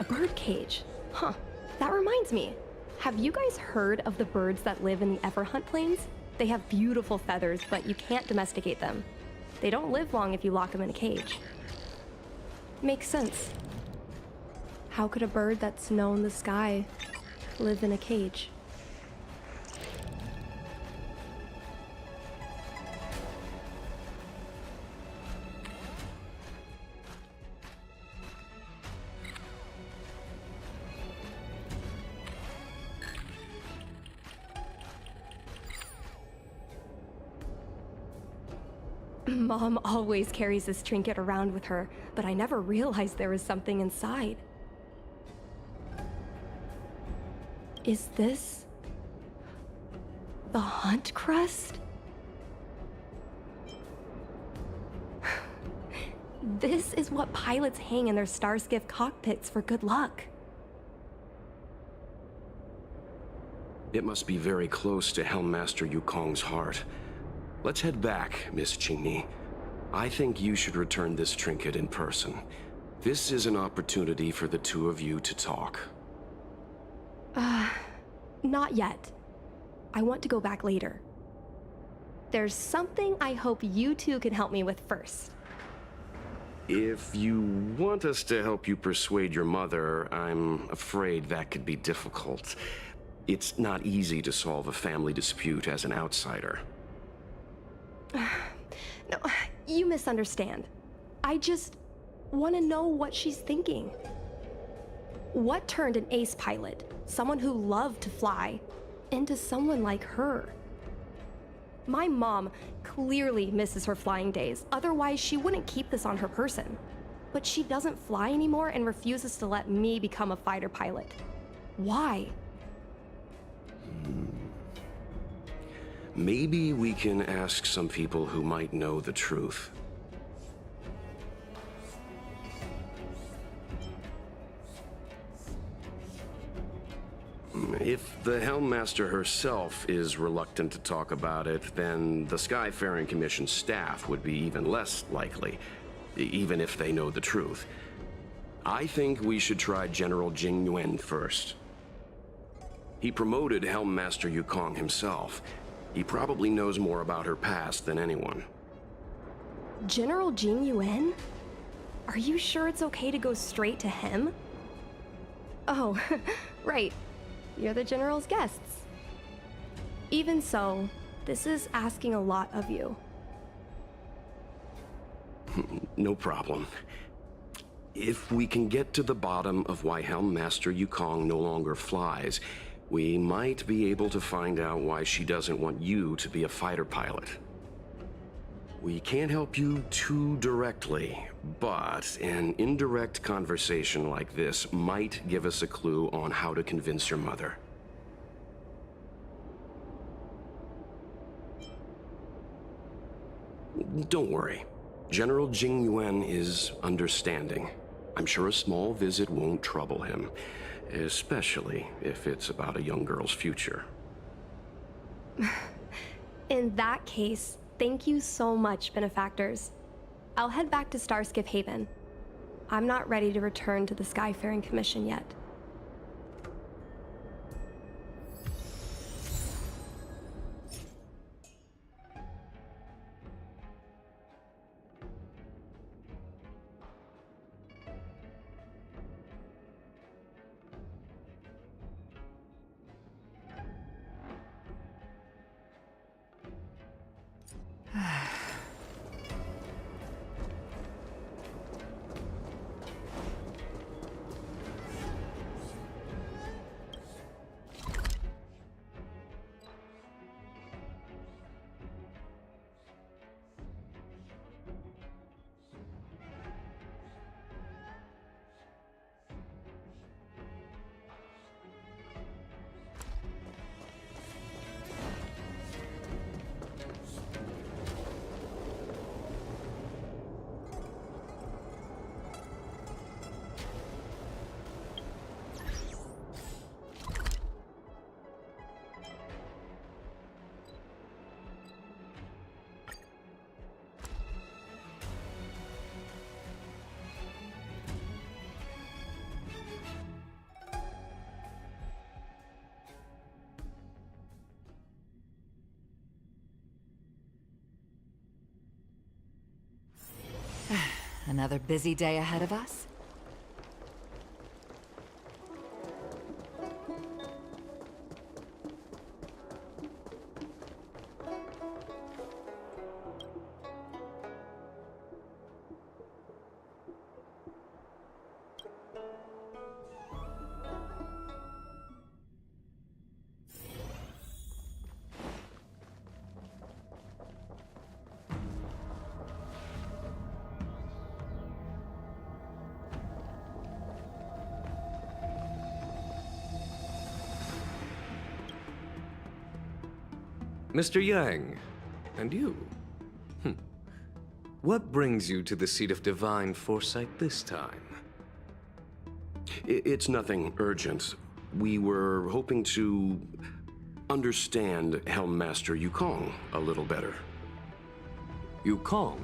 bird cage. Huh. That reminds me. Have you guys heard of the birds that live in the Everhunt Plains? They have beautiful feathers, but you can't domesticate them. They don't live long if you lock them in a cage. Makes sense. How could a bird that's known the sky live in a cage? Mom always carries this trinket around with her, but I never realized there was something inside. Is this the hunt crest? This is what pilots hang in their Starskiff cockpits for good luck. It must be very close to Helmmaster Yukong's heart. Let's head back, Miss Qingni. I think you should return this trinket in person. This is an opportunity for the two of you to talk. Not yet. I want to go back later. There's something I hope you two can help me with first. If you want us to help you persuade your mother, I'm afraid that could be difficult. It's not easy to solve a family dispute as an outsider. No, you misunderstand. I just want to know what she's thinking. What turned an ace pilot, someone who loved to fly, into someone like her? My mom clearly misses her flying days, otherwise she wouldn't keep this on her person. But she doesn't fly anymore and refuses to let me become a fighter pilot. Why? Maybe we can ask some people who might know the truth. If the Helmmaster herself is reluctant to talk about it, then the Skyfaring Commission staff would be even less likely, even if they know the truth. I think we should try General Jing Yuan first. He promoted Helmmaster Yukong himself. He probably knows more about her past than anyone. General Jing Yuan? Are you sure it's okay to go straight to him? Oh, right. You're the General's guests. Even so, this is asking a lot of you. No problem. If we can get to the bottom of why Helmmaster Yukong no longer flies, we might be able to find out why she doesn't want you to be a fighter pilot. We can't help you too directly, but an indirect conversation like this might give us a clue on how to convince your mother. Don't worry. General Jing Yuan is understanding. I'm sure a small visit won't trouble him. Especially if it's about a young girl's future. In that case, thank you so much, benefactors. I'll head back to Starskiff Haven. I'm not ready to return to the Skyfaring Commission yet. Another busy day ahead of us? Mr. Yang, and you? What brings you to the seat of divine foresight this time? It's nothing urgent. We were hoping to understand Helmmaster Yukong a little better. Yukong?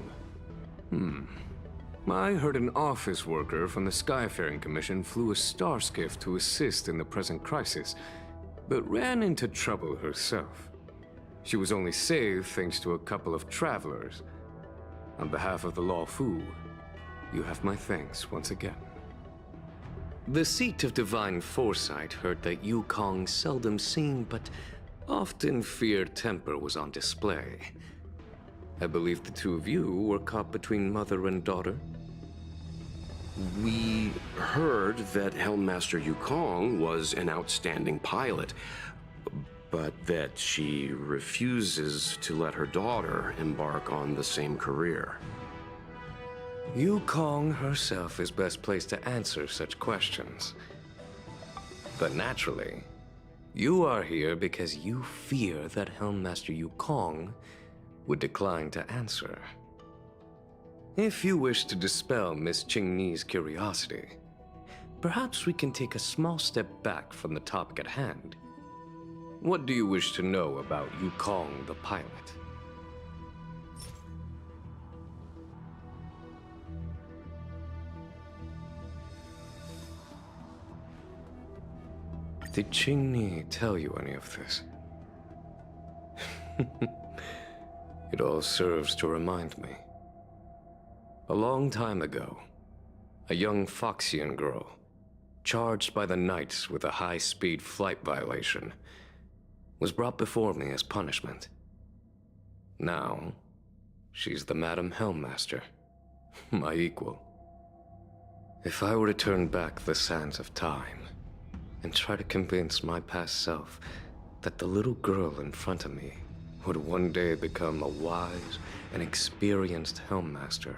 I heard an office worker from the Skyfaring Commission flew a star skiff to assist in the present crisis, but ran into trouble herself. She was only saved thanks to a couple of travelers. On behalf of the Law Fu, you have my thanks once again. The seat of divine foresight heard that Yukong's seldom seen but often feared temper was on display. I believe the two of you were caught between mother and daughter. We heard that Helmmaster Yukong was an outstanding pilot, but that she refuses to let her daughter embark on the same career. Yukong herself is best placed to answer such questions. But naturally, you are here because you fear that Helmmaster Yukong would decline to answer. If you wish to dispel Miss Qingni's curiosity, perhaps we can take a small step back from the topic at hand. What do you wish to know about Yukong the pilot? Did Qingni tell you any of this? It all serves to remind me. A long time ago, a young Foxian girl, charged by the Knights with a high-speed flight violation, was brought before me as punishment. Now, she's the Madam Helmmaster, my equal. If I were to turn back the sands of time and try to convince my past self that the little girl in front of me would one day become a wise and experienced Helmmaster,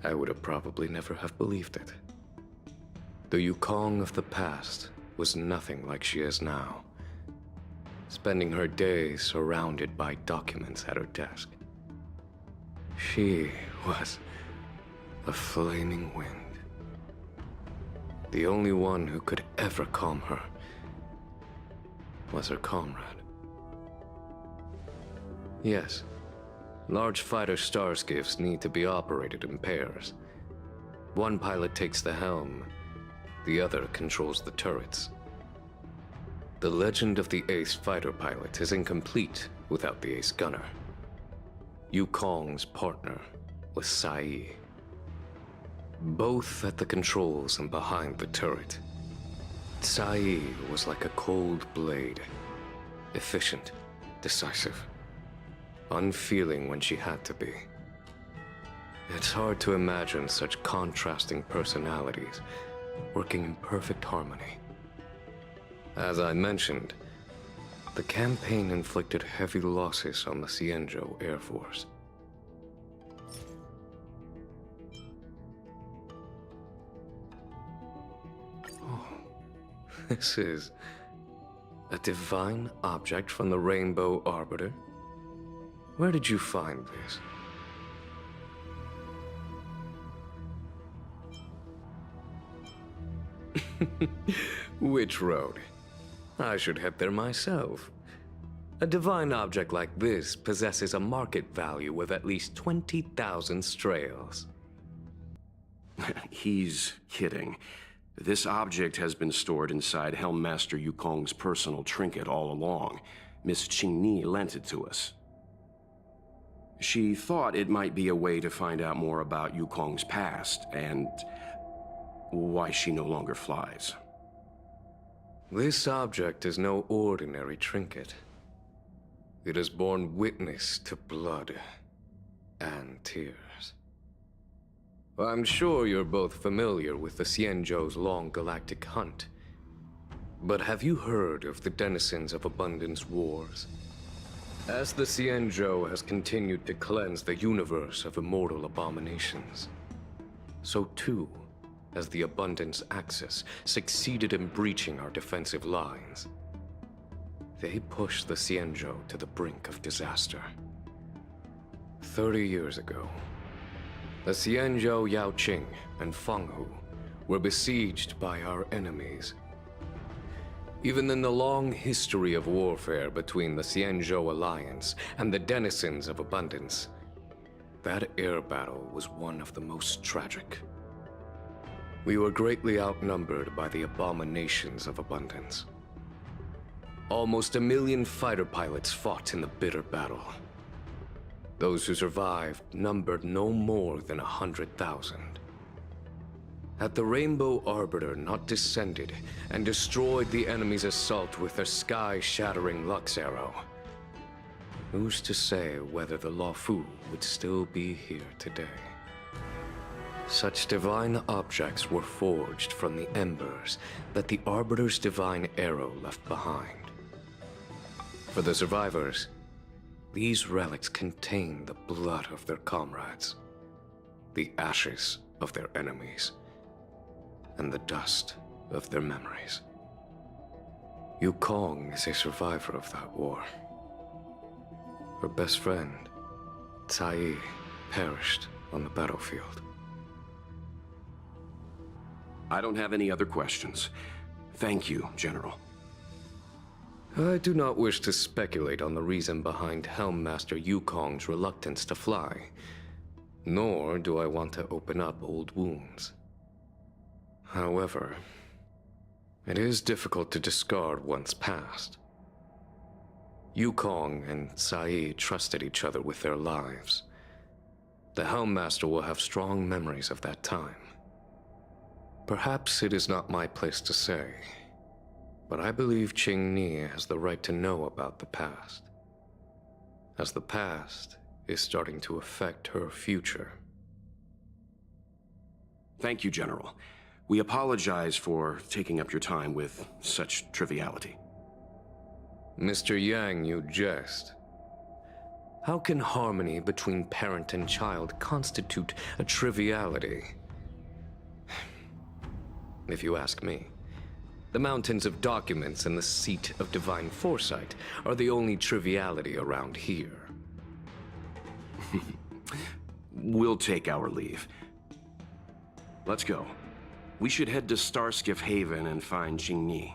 I would have probably never have believed it. The Yukong of the past was nothing like she is now, spending her days surrounded by documents at her desk. She was a flaming wind. The only one who could ever calm her was her comrade. Yes, large fighter starskiffs need to be operated in pairs. One pilot takes the helm, the other controls the turrets. The legend of the ace fighter pilot is incomplete without the ace gunner. Yukong's partner was Sai. Both at the controls and behind the turret. Sai was like a cold blade, efficient, decisive, unfeeling when she had to be. It's hard to imagine such contrasting personalities working in perfect harmony. As I mentioned, the campaign inflicted heavy losses on the Xianzhou Air Force. Oh, this is a divine object from the Rainbow Arbiter? Where did you find this? Which road? I should head there myself. A divine object like this possesses a market value of at least 20,000 strails. He's kidding. This object has been stored inside Helmmaster Yukong's personal trinket all along. Miss Qingni lent it to us. She thought it might be a way to find out more about Yukong's past and why she no longer flies. This object is no ordinary trinket. It has borne witness to blood and tears. I'm sure you're both familiar with the Xianzhou's long galactic hunt. But have you heard of the Denizens of Abundance Wars? As the Xianzhou has continued to cleanse the universe of immortal abominations, so too has the Abundance Axis succeeded in breaching our defensive lines. They pushed the Xianzhou to the brink of disaster. 30 years ago, the Xianzhou Yaoqing and Fanghu were besieged by our enemies. Even in the long history of warfare between the Xianzhou Alliance and the Denizens of Abundance, that air battle was one of the most tragic. We were greatly outnumbered by the abominations of Abundance. Almost 1 million fighter pilots fought in the bitter battle. Those who survived numbered no more than 100,000. Had the Rainbow Arbiter not descended and destroyed the enemy's assault with their sky-shattering Lux Arrow, who's to say whether the Luofu would still be here today? Such divine objects were forged from the embers that the Arbiter's divine arrow left behind. For the survivors, these relics contain the blood of their comrades, the ashes of their enemies, and the dust of their memories. Yukong is a survivor of that war. Her best friend, Cai, perished on the battlefield. I don't have any other questions. Thank you, General. I do not wish to speculate on the reason behind Helmmaster Yukong's reluctance to fly, nor do I want to open up old wounds. However, it is difficult to discard one's past. Yukong and Cai trusted each other with their lives. The Helmmaster will have strong memories of that time. Perhaps it is not my place to say, but I believe Qingni has the right to know about the past, as the past is starting to affect her future. Thank you, General. We apologize for taking up your time with such triviality. Mr. Yang, you jest. How can harmony between parent and child constitute a triviality? If you ask me, the mountains of documents and the seat of divine foresight are the only triviality around here. We'll take our leave. Let's go. We should head to Starskiff Haven and find Qingni.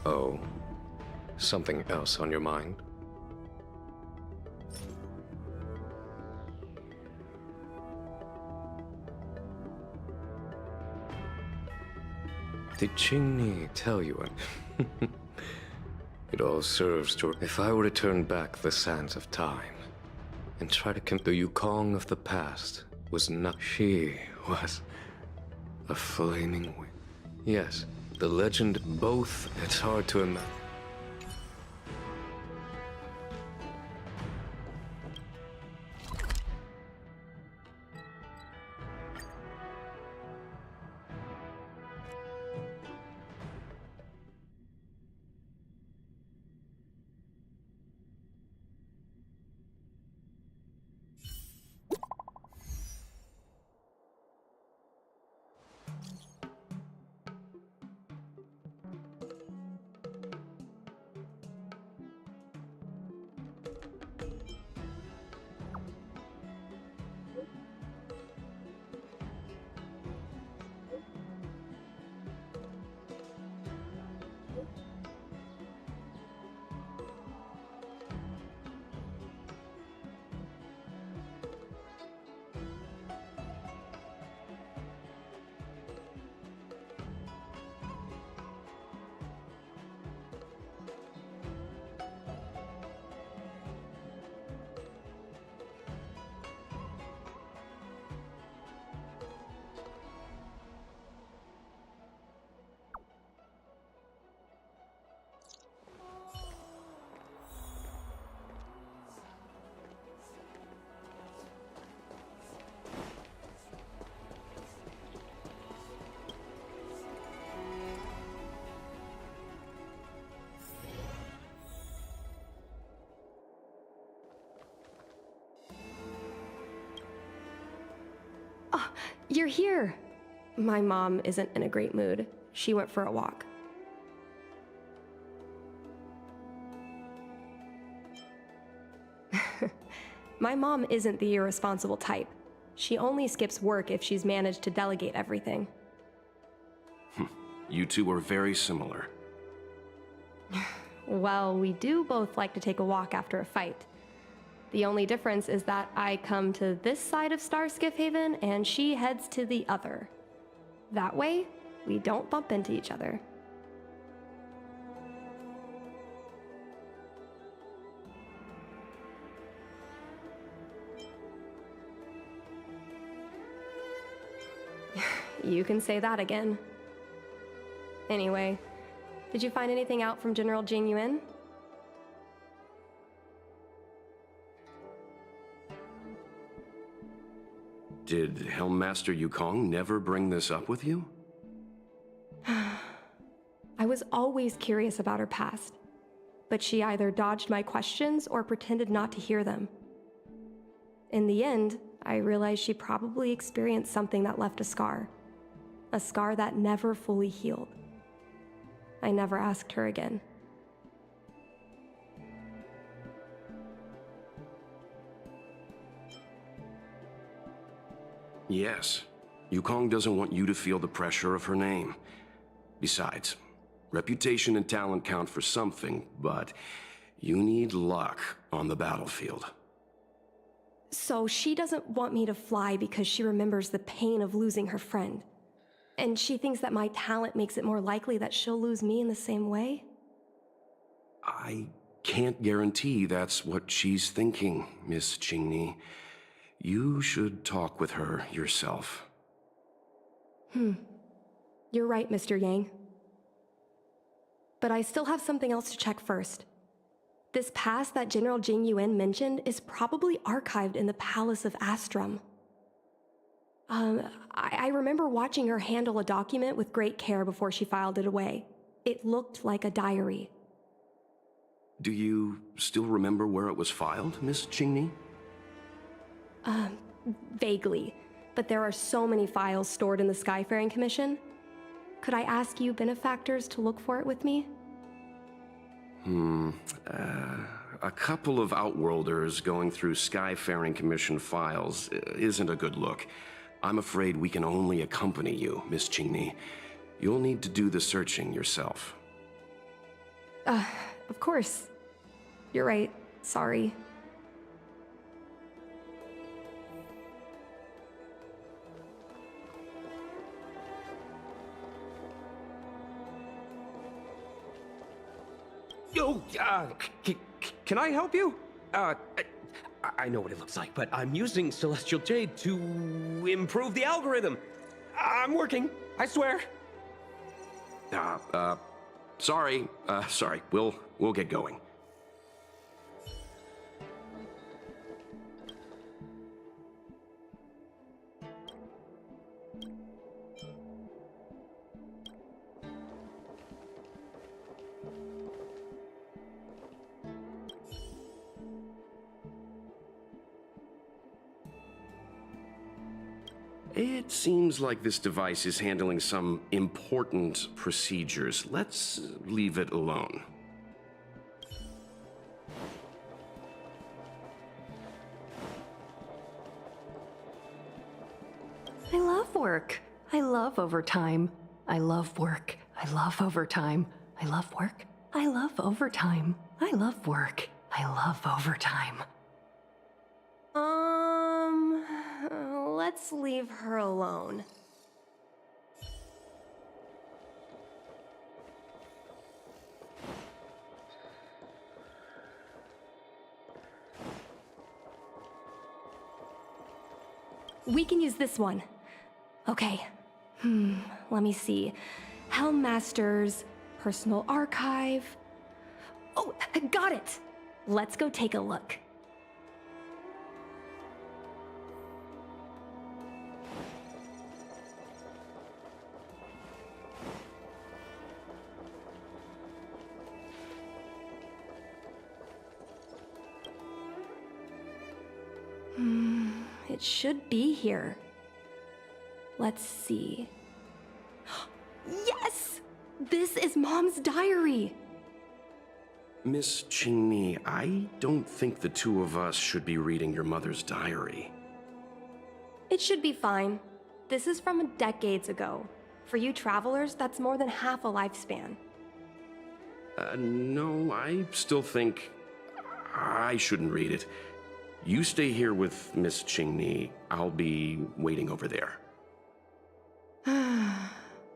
Oh, something else on your mind? Did Qingni tell you it? It all serves to... If I were to turn back the sands of time and try to the Yukong of the past was not... She was a flaming witch. Yes, the legend both... It's hard to imagine. you're here. My mom isn't in a great mood. She went for a walk. My mom isn't the irresponsible type. She only skips work if she's managed to delegate everything. You two are very similar. Well, we do both like to take a walk after a fight. The only difference is that I come to this side of Starskiff Haven and she heads to the other. That way, we don't bump into each other. You can say that again. Anyway, did you find anything out from General Jing Yuan? Did Helmmaster Yukong never bring this up with you? I was always curious about her past, but she either dodged my questions or pretended not to hear them. In the end, I realized she probably experienced something that left a scar that never fully healed. I never asked her again. Yes. Yukong doesn't want you to feel the pressure of her name. Besides, reputation and talent count for something, but you need luck on the battlefield. So she doesn't want me to fly because she remembers the pain of losing her friend. And she thinks that my talent makes it more likely that she'll lose me in the same way? I can't guarantee that's what she's thinking, Miss Qingni. You should talk with her yourself. You're right, Mr. Yang. But I still have something else to check first. This past that General Jing Yuan mentioned is probably archived in the Palace of Astrum. I remember watching her handle a document with great care before she filed it away. It looked like a diary. Do you still remember where it was filed, Miss Qingni? Vaguely, but there are so many files stored in the Skyfaring Commission. Could I ask you benefactors to look for it with me? A couple of Outworlders going through Skyfaring Commission files isn't a good look. I'm afraid we can only accompany you, Miss Qingni. You'll need to do the searching yourself. Of course. You're right. Sorry. Yo, can I help you? I know what it looks like, but I'm using Celestial Jade to improve the algorithm. I'm working, I swear. Sorry. We'll get going. It seems like this device is handling some important procedures. Let's leave it alone. I love work. I love overtime. I love work. I love overtime. I love work. I love overtime. I love work. I love overtime. Let's leave her alone. We can use this one. Okay. Let me see. Helmmaster's personal archive. Oh, got it! Let's go take a look. It should be here. Let's see. Yes! This is Mom's diary! Miss Qingni, I don't think the two of us should be reading your mother's diary. It should be fine. This is from decades ago. For you travelers, that's more than half a lifespan. No, I still think I shouldn't read it. You stay here with Miss Qingni. I'll be waiting over there.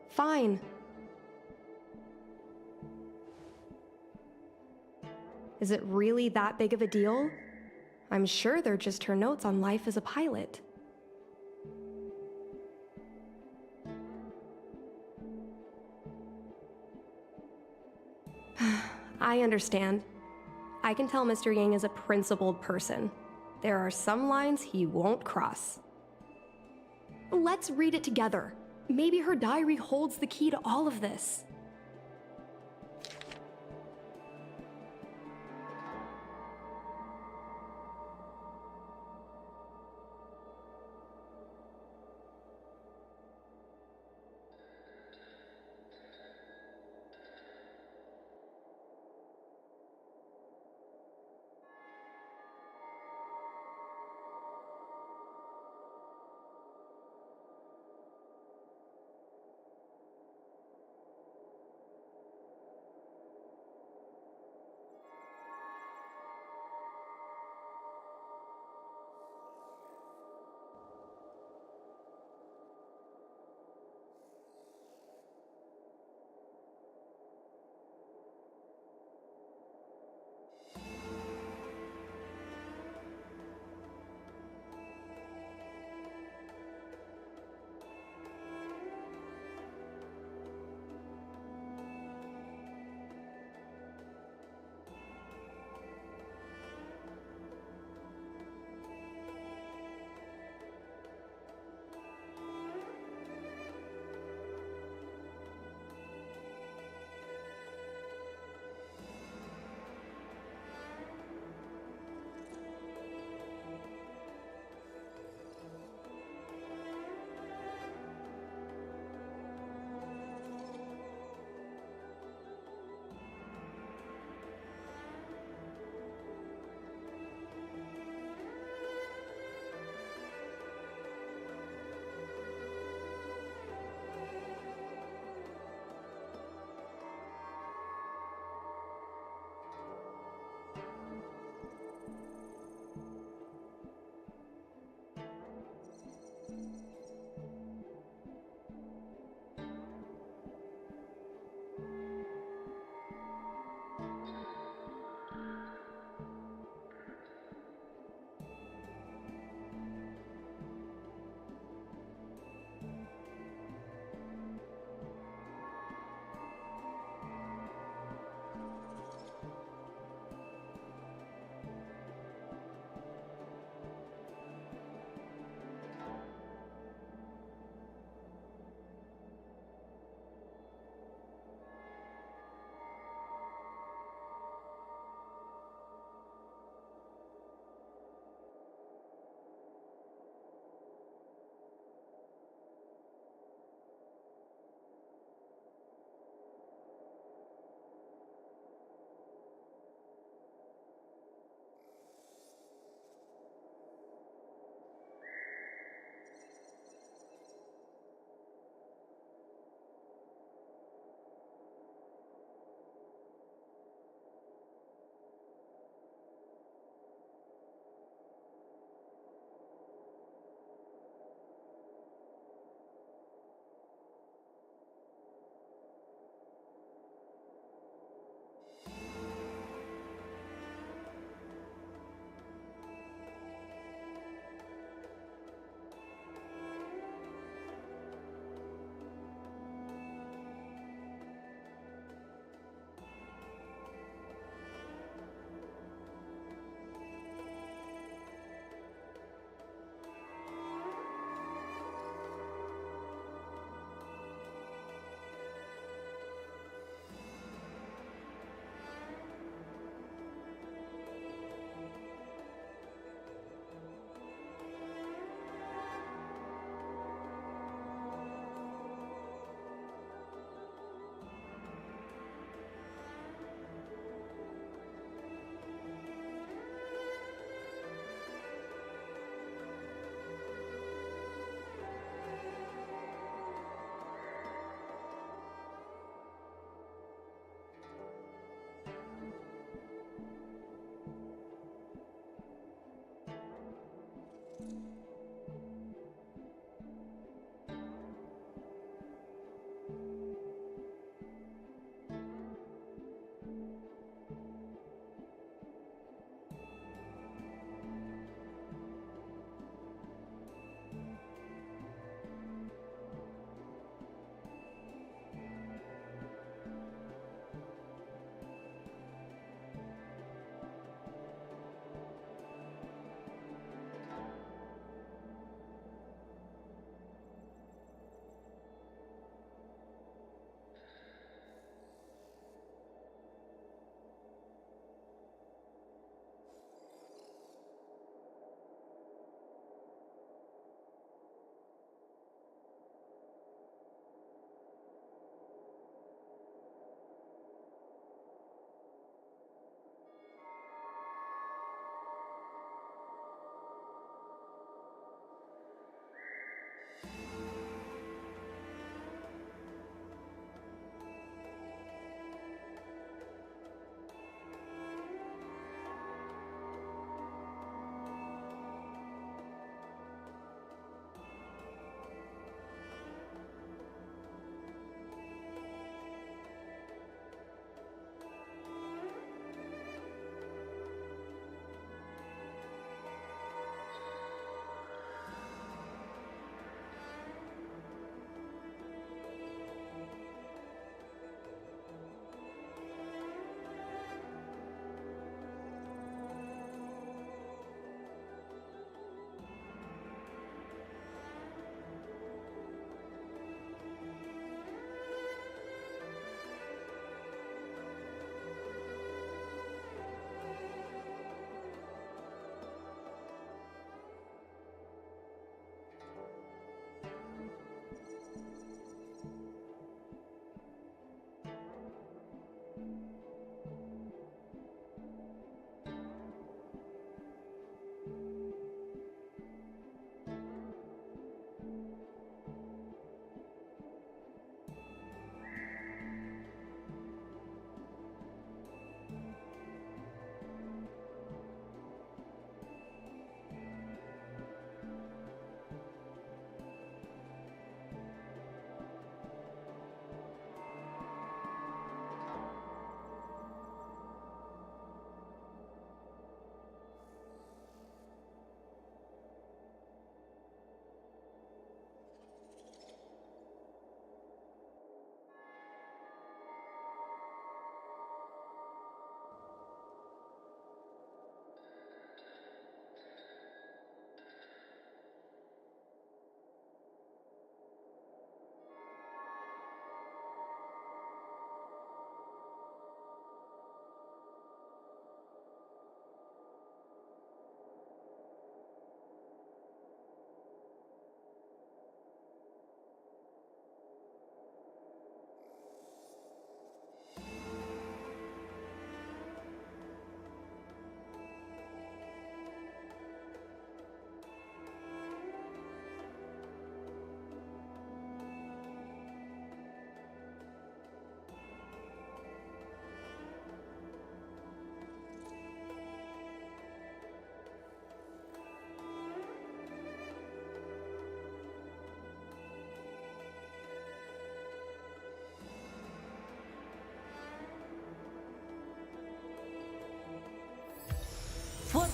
Fine. Is it really that big of a deal? I'm sure they're just her notes on life as a pilot. I understand. I can tell Mr. Yang is a principled person. There are some lines he won't cross. Let's read it together. Maybe her diary holds the key to all of this.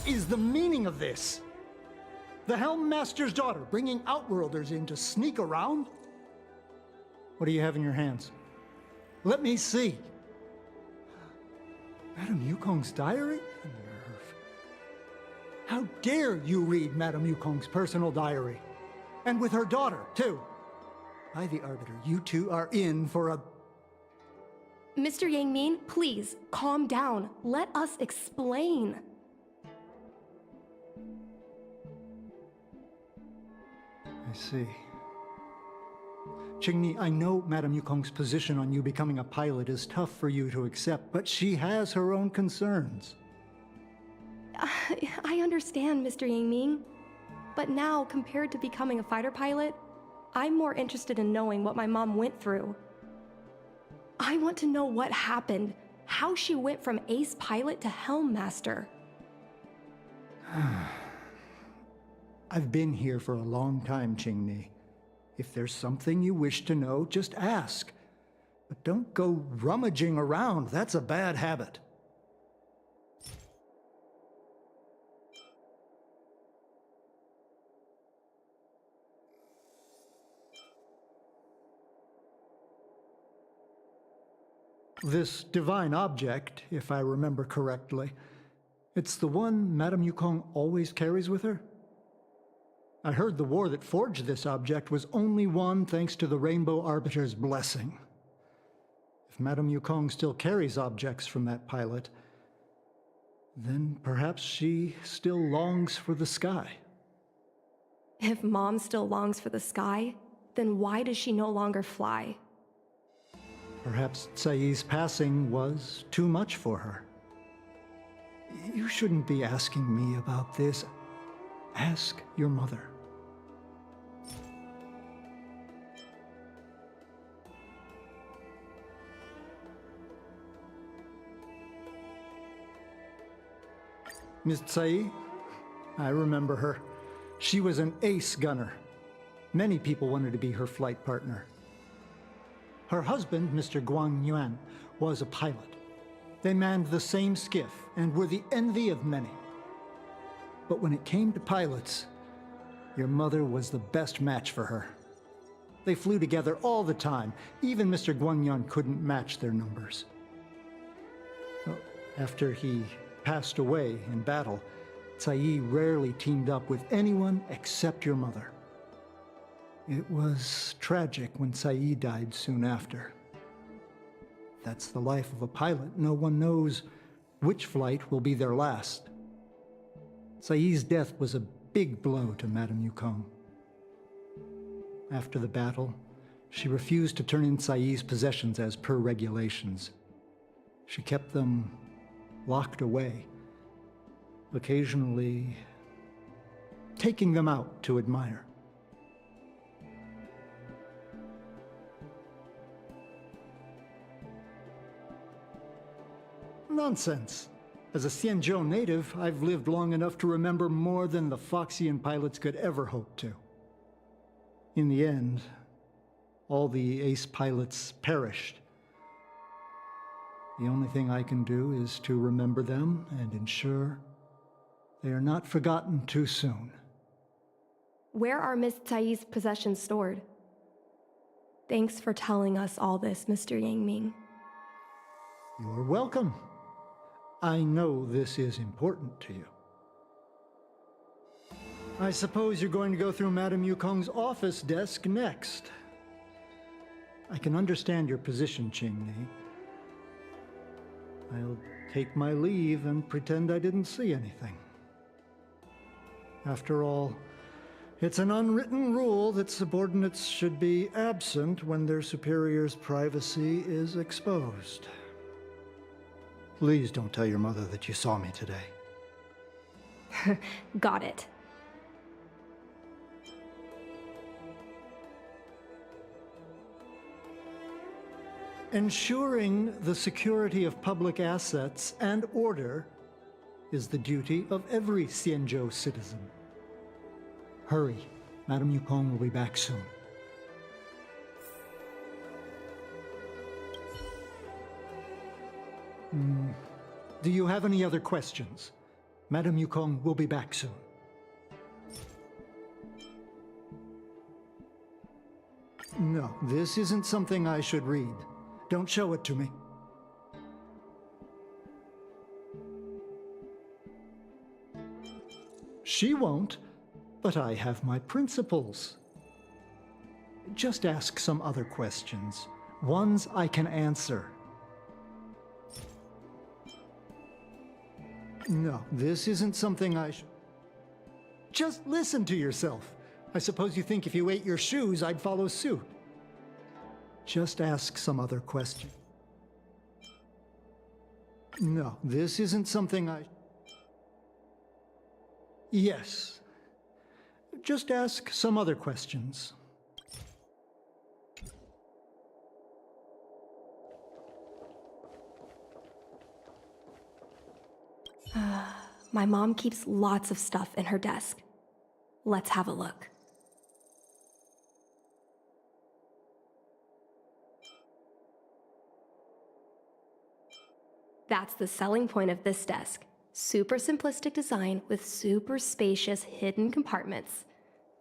is the meaning of this? The Helm Master's daughter bringing Outworlders in to sneak around? What do you have in your hands? Let me see. Madame Yukong's diary? The nerve. How dare you read Madame Yukong's personal diary? And with her daughter, too. By the Arbiter, you two are in for a... Mr. Yang Ming, please, calm down. Let us explain. I see. Qingni, I know Madame Yukong's position on you becoming a pilot is tough for you to accept, but she has her own concerns. I understand, Mr. Yang Ming. But now, compared to becoming a fighter pilot, I'm more interested in knowing what my mom went through. I want to know what happened, how she went from ace pilot to Helm Master. I've been here for a long time, Qingni. If there's something you wish to know, just ask. But don't go rummaging around. That's a bad habit. This divine object, if I remember correctly, it's the one Madame Yukong always carries with her? I heard the war that forged this object was only won thanks to the Rainbow Arbiter's blessing. If Madame Yukong still carries objects from that pilot, then perhaps she still longs for the sky. If Mom still longs for the sky, then why does she no longer fly? Perhaps Tsai's passing was too much for her. You shouldn't be asking me about this. Ask your mother. Miss Tsai? I remember her. She was an ace gunner. Many people wanted to be her flight partner. Her husband, Mr. Guang Yuan, was a pilot. They manned the same skiff and were the envy of many. But when it came to pilots, your mother was the best match for her. They flew together all the time. Even Mr. Guangyuan couldn't match their numbers. Well, after he passed away in battle, Tsai rarely teamed up with anyone except your mother. It was tragic when Tsai died soon after. That's the life of a pilot. No one knows which flight will be their last. Tsai's death was a big blow to Madame Yukong. After the battle, she refused to turn in Tsai's possessions as per regulations. She kept them locked away, occasionally taking them out to admire. Nonsense. As a Xianzhou native, I've lived long enough to remember more than the Foxian pilots could ever hope to. In the end, all the ace pilots perished. The only thing I can do is to remember them and ensure they are not forgotten too soon. Where are Miss Tsai's possessions stored? Thanks for telling us all this, Mr. Yang Ming. You're welcome. I know this is important to you. I suppose you're going to go through Madame Yukong's office desk next. I can understand your position, Qingni. I'll take my leave and pretend I didn't see anything. After all, it's an unwritten rule that subordinates should be absent when their superior's privacy is exposed. Please don't tell your mother that you saw me today. Got it. Ensuring the security of public assets and order is the duty of every Xianzhou citizen. Hurry. Madame Yukong will be back soon. Do you have any other questions? Madame Yukong will be back soon. No, this isn't something I should read. Don't show it to me. She won't, but I have my principles. Just ask some other questions, ones I can answer. No, this isn't something I should... Just listen to yourself. I suppose you think if you ate your shoes, I'd follow suit. Just ask some other question. No, this isn't something I... Yes. Just ask some other questions. My mom keeps lots of stuff in her desk. Let's have a look. That's the selling point of this desk. Super simplistic design with super spacious hidden compartments.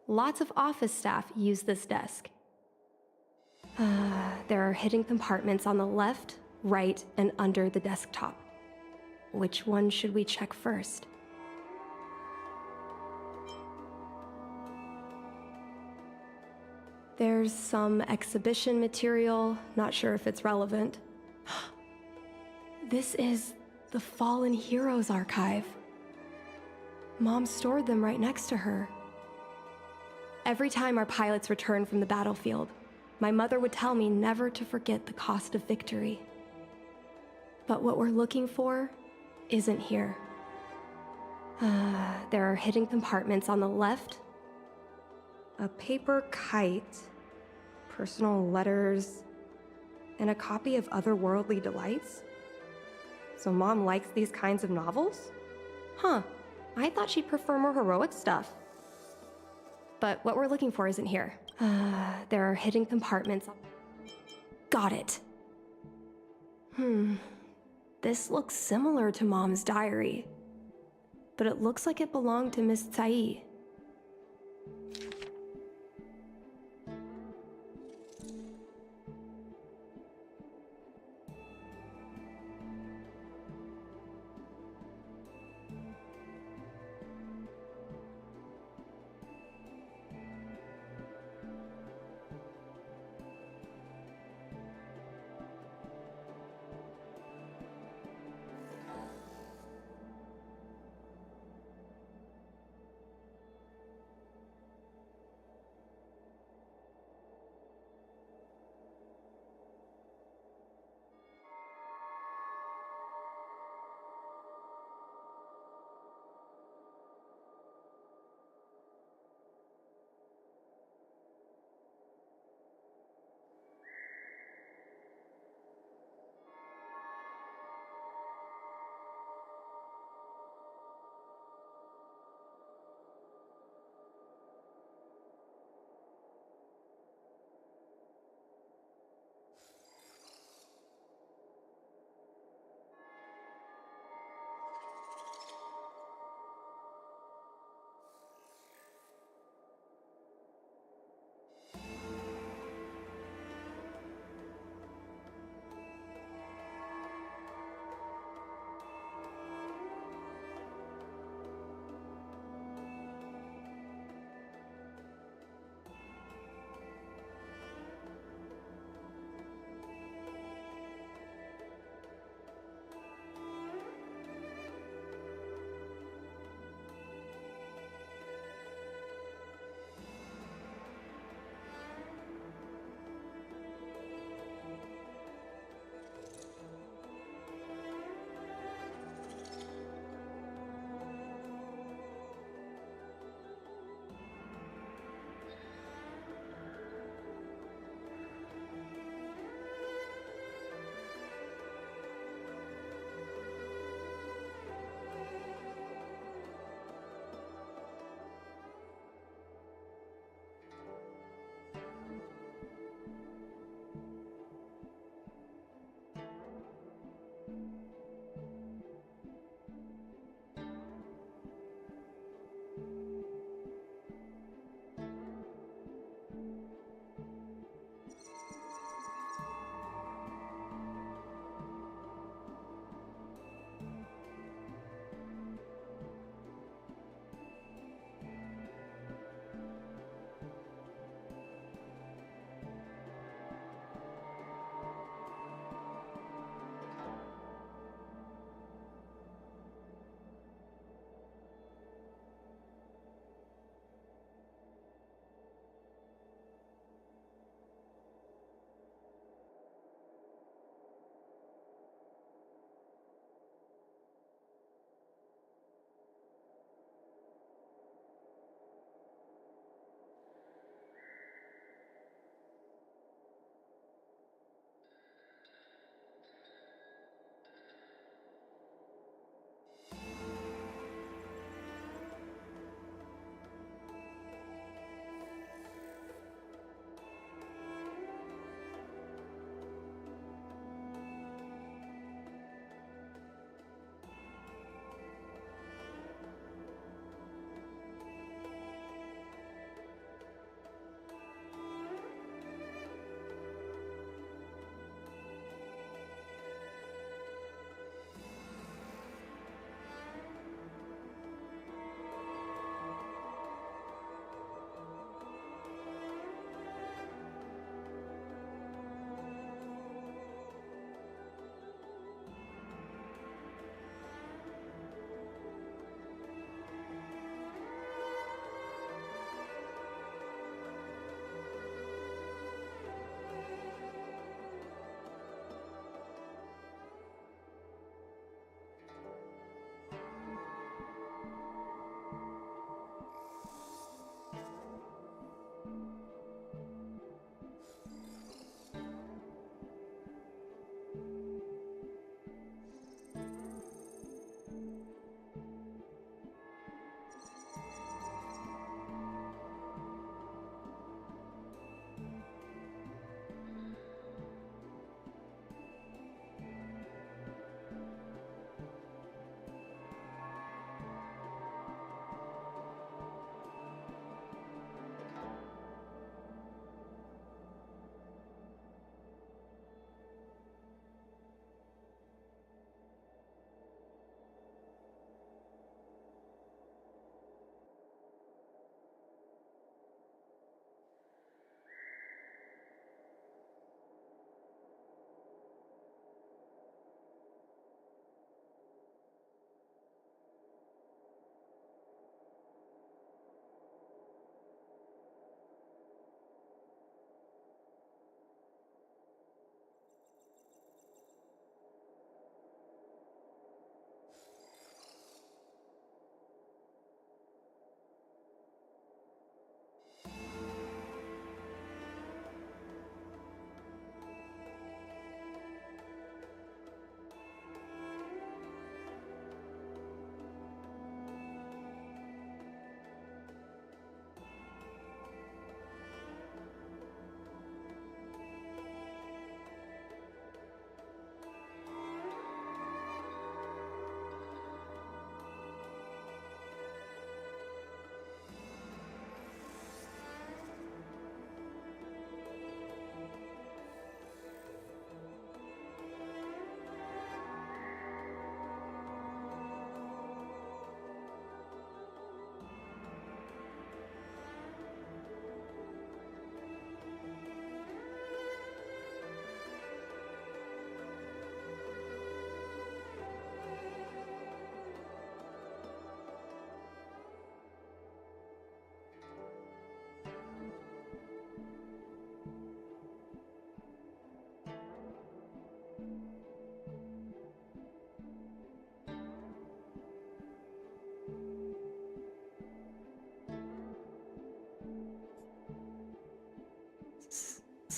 Lots of office staff use this desk. There are hidden compartments on the left, right, and under the desktop. Which one should we check first? There's some exhibition material, not sure if it's relevant. This is the Fallen Heroes archive. Mom stored them right next to her. Every time our pilots returned from the battlefield, my mother would tell me never to forget the cost of victory. But what we're looking for isn't here. There are hidden compartments on the left. A paper kite, personal letters, and a copy of Otherworldly Delights. So Mom likes these kinds of novels? Huh, I thought she'd prefer more heroic stuff. But what we're looking for isn't here. There are hidden compartments. Got it. This looks similar to Mom's diary, but it looks like it belonged to Miss Tsai.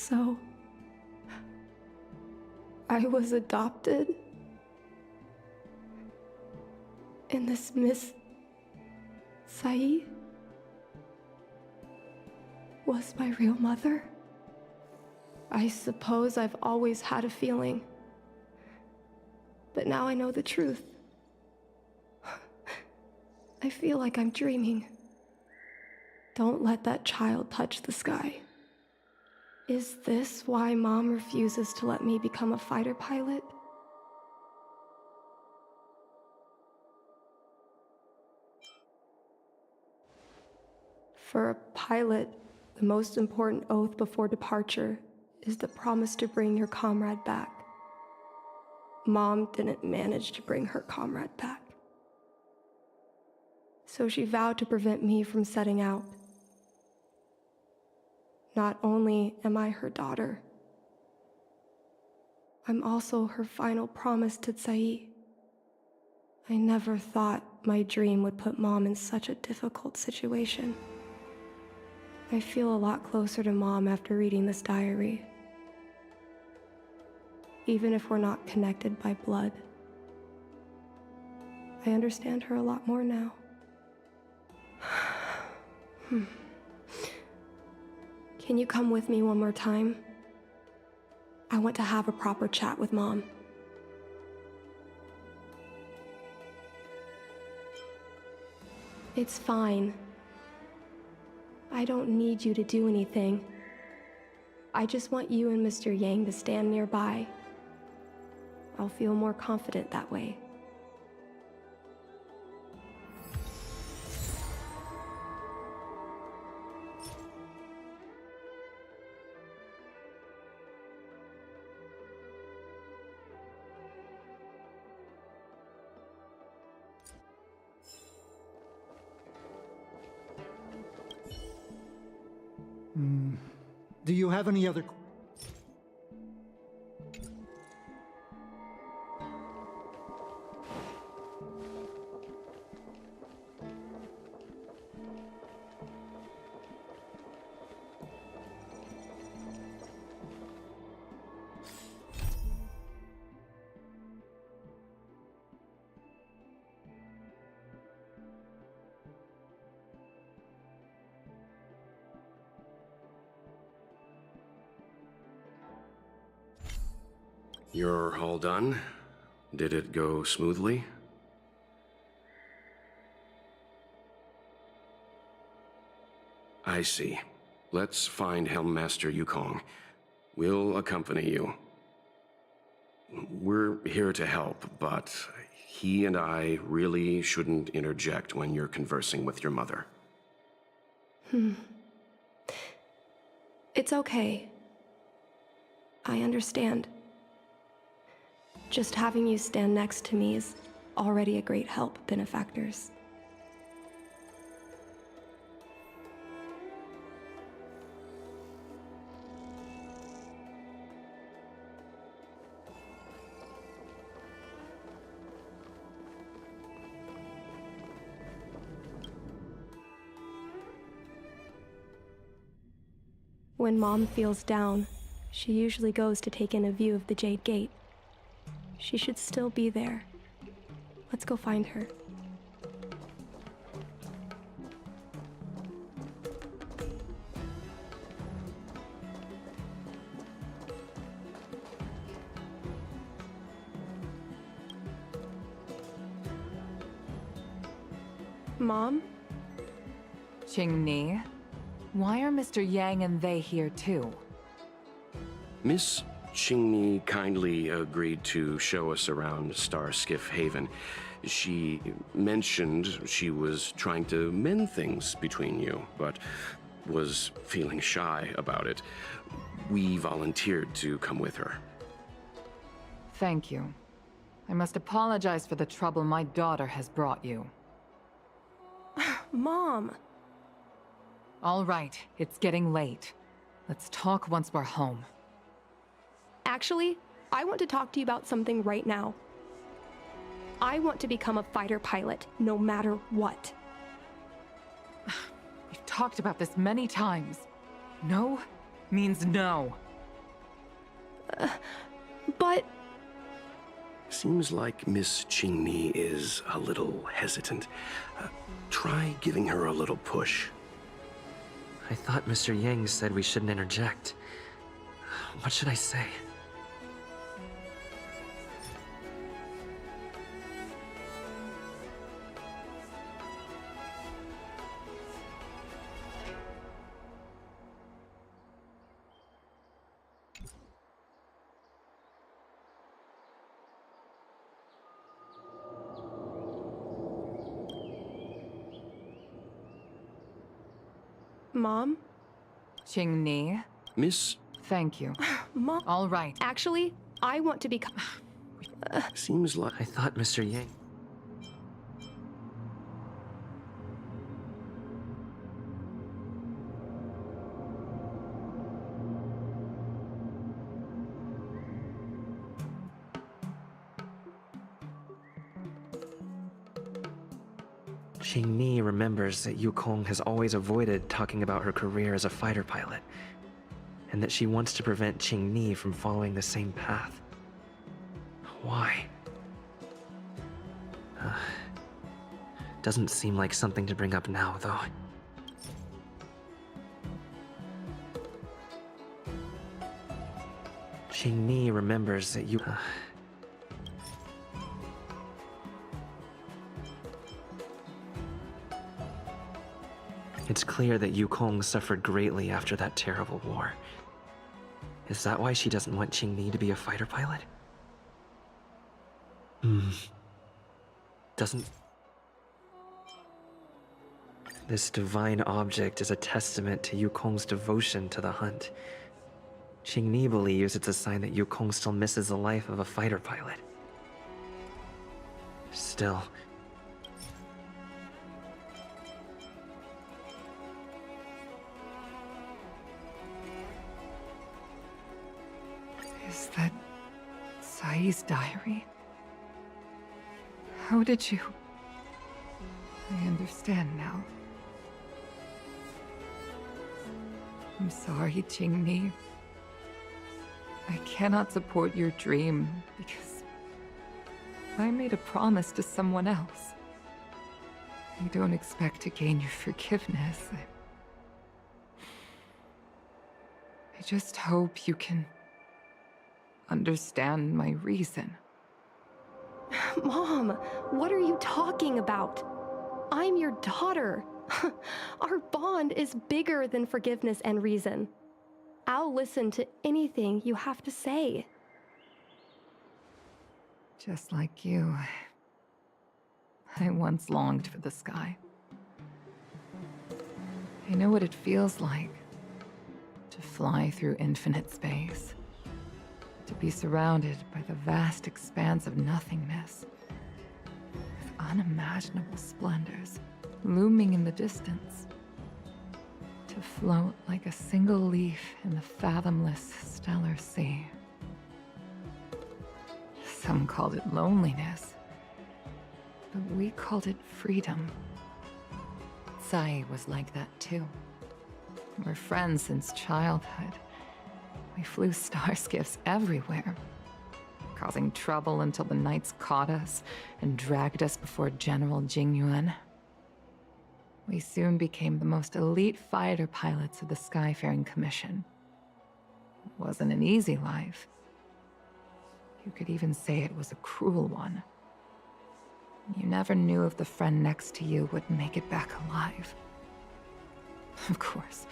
So, I was adopted? And this Miss Sae was my real mother? I suppose I've always had a feeling. But now I know the truth. I feel like I'm dreaming. Don't let that child touch the sky. Is this why Mom refuses to let me become a fighter pilot? For a pilot, the most important oath before departure is the promise to bring your comrade back. Mom didn't manage to bring her comrade back. So she vowed to prevent me from setting out. Not only am I her daughter, I'm also her final promise to Sae. I never thought my dream would put Mom in such a difficult situation. I feel a lot closer to Mom after reading this diary. Even if we're not connected by blood. I understand her a lot more now. Can you come with me one more time? I want to have a proper chat with Mom. It's fine. I don't need you to do anything. I just want you and Mr. Yang to stand nearby. I'll feel more confident that way. Do you have any other... You're all done? Did it go smoothly? I see. Let's find Helmmaster Yukong. We'll accompany you. We're here to help, but he and I really shouldn't interject when you're conversing with your mother. It's okay. I understand. Just having you stand next to me is already a great help, benefactors. When Mom feels down, she usually goes to take in a view of the Jade Gate. She should still be there. Let's go find her. Mom? Qingni, why are Mr. Yang and they here too? Miss Qingni kindly agreed to show us around Star Skiff Haven. She mentioned she was trying to mend things between you, but was feeling shy about it. We volunteered to come with her. Thank you. I must apologize for the trouble my daughter has brought you. Mom! All right, it's getting late. Let's talk once we're home. Actually, I want to talk to you about something right now. I want to become a fighter pilot, no matter what. We've talked about this many times. No means no. But Seems like Miss Qingni is a little hesitant. Try giving her a little push. I thought Mr. Yang said we shouldn't interject. What should I say? Mom? Qingni, Miss... thank you. Mom? All right. Actually, I want to become... Seems like... I thought Mr. Yang... Qingni remembers that Yukong has always avoided talking about her career as a fighter pilot, and that she wants to prevent Qingni from following the same path. Why? Doesn't seem like something to bring up now, though. Qingni remembers that It's clear that Yukong suffered greatly after that terrible war. Is that why she doesn't want Qingni to be a fighter pilot? Doesn't... This divine object is a testament to Yukong's devotion to the hunt. Qingni believes it's a sign that Yukong still misses the life of a fighter pilot. Still... Is that Sai's diary? How did you... I understand now. I'm sorry, Qingni. I cannot support your dream because I made a promise to someone else. I don't expect to gain your forgiveness. I just hope you can understand my reason. Mom, what are you talking about? I'm your daughter. Our bond is bigger than forgiveness and reason. I'll listen to anything you have to say. Just like you, I once longed for the sky. I know what it feels like to fly through infinite space, to be surrounded by the vast expanse of nothingness, with unimaginable splendors looming in the distance, to float like a single leaf in the fathomless stellar sea. Some called it loneliness, but we called it freedom. Sai was like that too. We're friends since childhood. We flew star skiffs everywhere, causing trouble until the knights caught us and dragged us before General Jingyuan. We soon became the most elite fighter pilots of the Skyfaring Commission. It wasn't an easy life. You could even say it was a cruel one. You never knew if the friend next to you would make it back alive. Of course,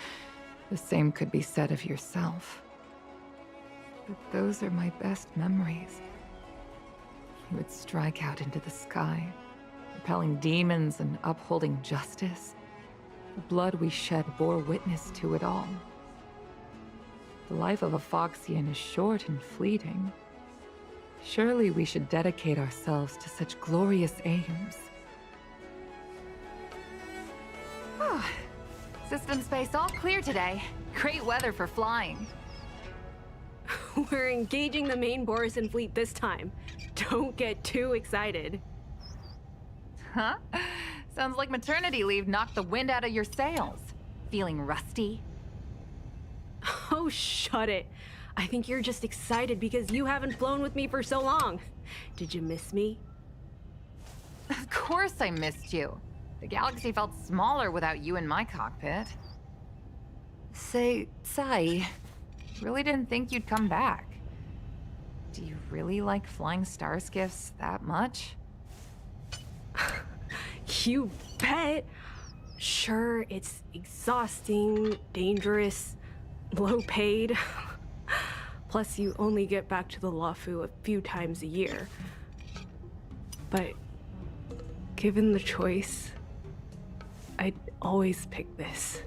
the same could be said of yourself. But those are my best memories. We would strike out into the sky, repelling demons and upholding justice. The blood we shed bore witness to it all. The life of a Foxian is short and fleeting. Surely we should dedicate ourselves to such glorious aims. System space all clear today. Great weather for flying. We're engaging the main Borisan fleet this time. Don't get too excited. Huh? Sounds like maternity leave knocked the wind out of your sails. Feeling rusty? Oh, shut it. I think you're just excited because you haven't flown with me for so long. Did you miss me? Of course I missed you. The galaxy felt smaller without you in my cockpit. Say, Sai, really didn't think you'd come back. Do you really like flying star skiffs that much? You bet. Sure, it's exhausting, dangerous, low paid. Plus, you only get back to the Luofu a few times a year. But given the choice, I'd always pick this.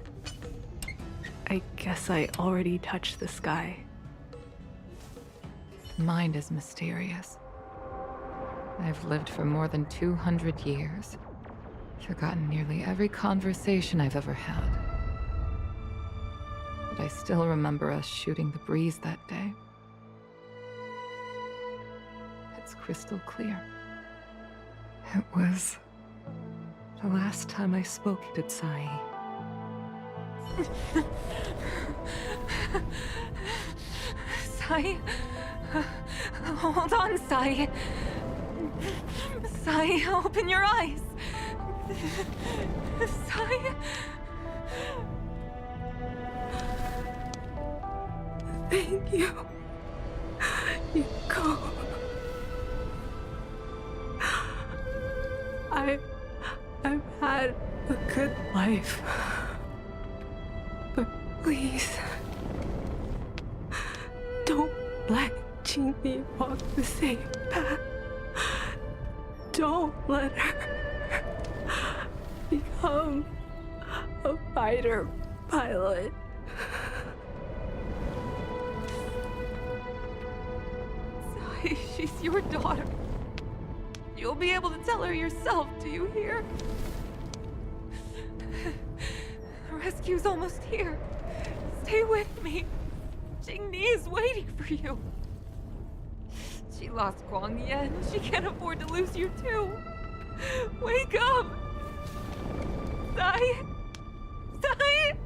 I guess I already touched the sky. Mind is mysterious. I've lived for more than 200 years. Forgotten nearly every conversation I've ever had. But I still remember us shooting the breeze that day. It's crystal clear. It was the last time I spoke to Sai. Sai? Hold on, Sai. Sai, open your eyes. Sai? Thank you, Yukong. I've had a good life. But please, don't let Qingli walk the same path. Don't let her become a fighter pilot. Sai, she's your daughter. You'll be able to tell her yourself, do you hear? The rescue's almost here. Stay with me. Qingni is waiting for you. She lost Guang Yan. She can't afford to lose you too. Wake up! Sai! Sai!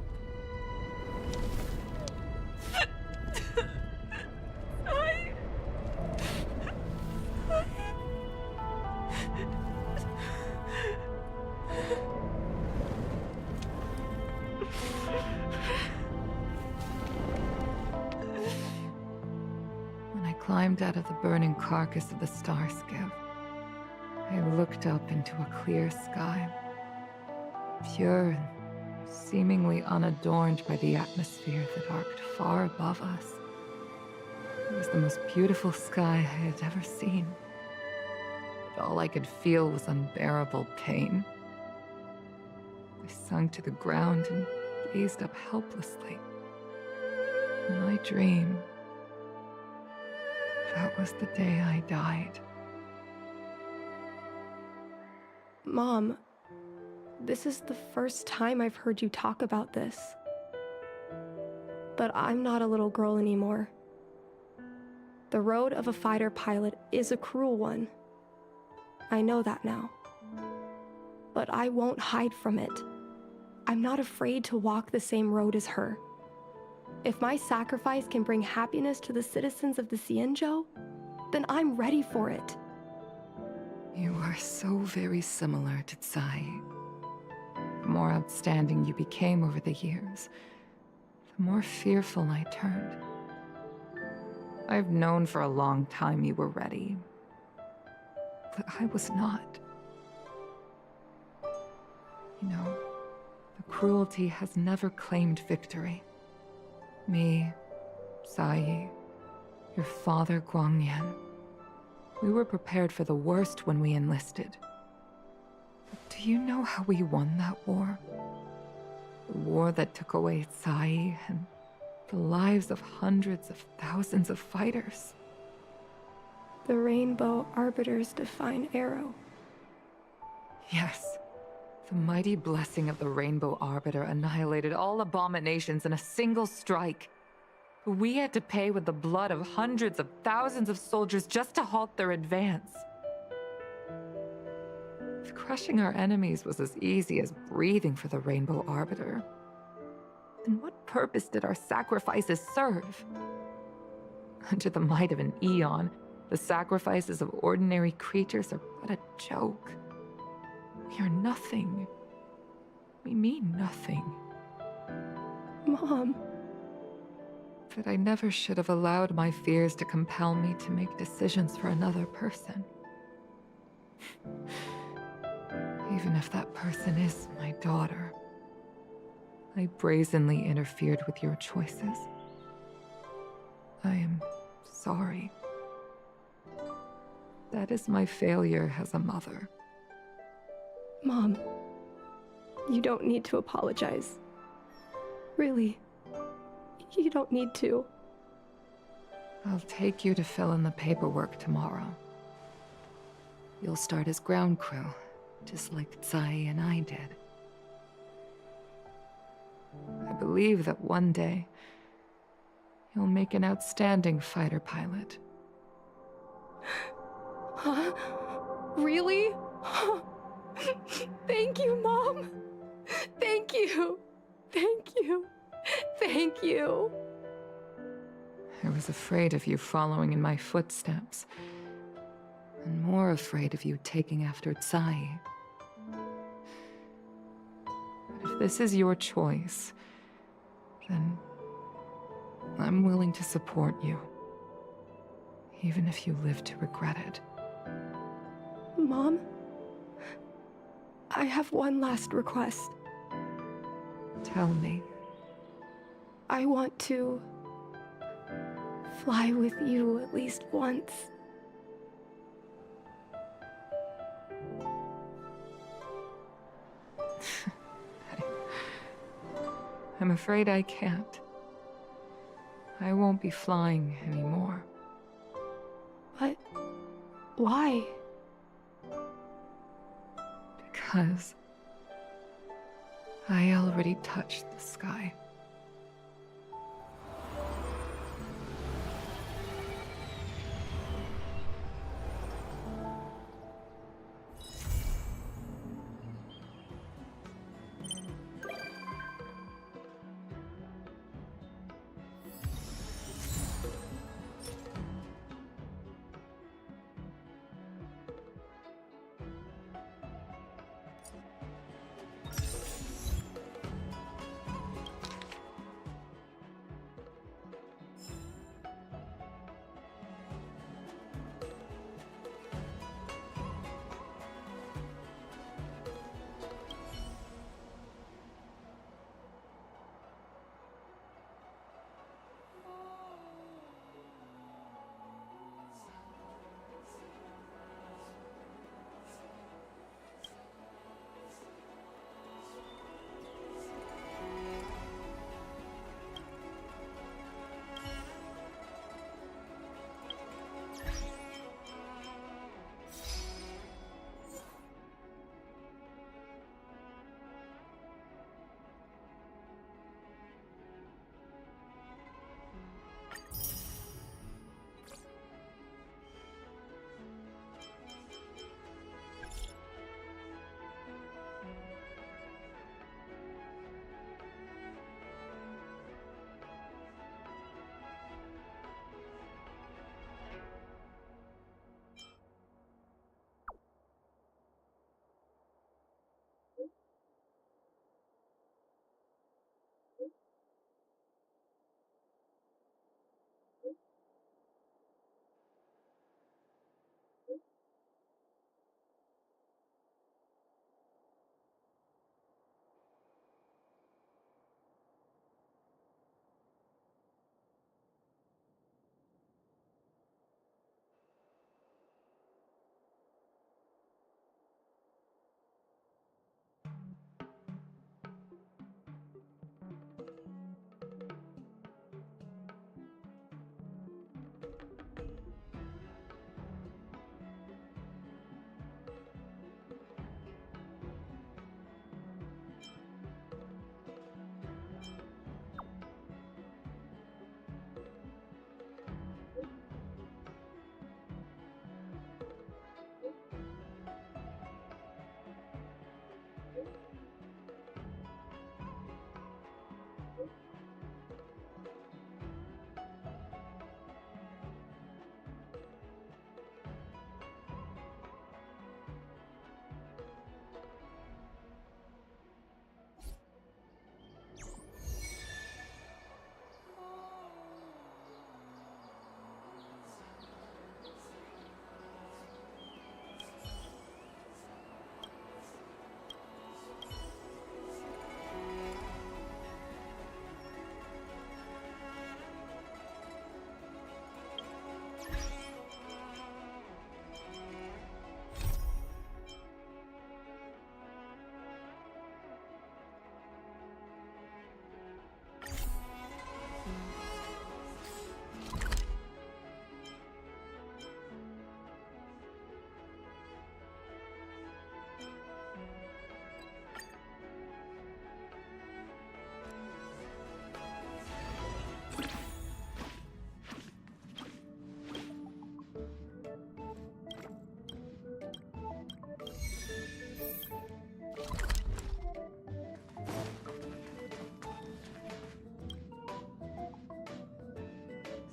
Sai! When I climbed out of the burning carcass of the star skiff, I looked up into a clear sky, pure and seemingly unadorned by the atmosphere that arced far above us. It was the most beautiful sky I had ever seen. But all I could feel was unbearable pain. I sunk to the ground and gazed up helplessly. In my dream, that was the day I died. Mom, this is the first time I've heard you talk about this. But I'm not a little girl anymore. The road of a fighter pilot is a cruel one. I know that now. But I won't hide from it. I'm not afraid to walk the same road as her. If my sacrifice can bring happiness to the citizens of the Xianzhou, then I'm ready for it. You are so very similar to Tsai. The more outstanding you became over the years, the more fearful I turned. I've known for a long time you were ready, but I was not. You know, the cruelty has never claimed victory. Me, Sai, your father Guangyan. We were prepared for the worst when we enlisted. But do you know how we won that war? The war that took away Tsai and the lives of hundreds of thousands of fighters. The Rainbow Arbiter's divine arrow. Yes. The mighty blessing of the Rainbow Arbiter annihilated all abominations in a single strike. We had to pay with the blood of hundreds of thousands of soldiers just to halt their advance. If crushing our enemies was as easy as breathing for the Rainbow Arbiter, then what purpose did our sacrifices serve? Under the might of an eon, the sacrifices of ordinary creatures are but a joke. We are nothing. We mean nothing. Mom. But I never should have allowed my fears to compel me to make decisions for another person. Even if that person is my daughter. I brazenly interfered with your choices. I am sorry. That is my failure as a mother. Mom, you don't need to apologize. Really, you don't need to. I'll take you to fill in the paperwork tomorrow. You'll start as ground crew, just like Tsai and I did. I believe that one day, you'll make an outstanding fighter pilot. Huh? Really? Thank you, Mom. Thank you. Thank you. Thank you. I was afraid of you following in my footsteps, and more afraid of you taking after Tsai. But if this is your choice, then I'm willing to support you, even if you live to regret it. Mom, I have one last request. Tell me. I want to fly with you at least once. I'm afraid I can't. I won't be flying anymore. But why? Because I already touched the sky.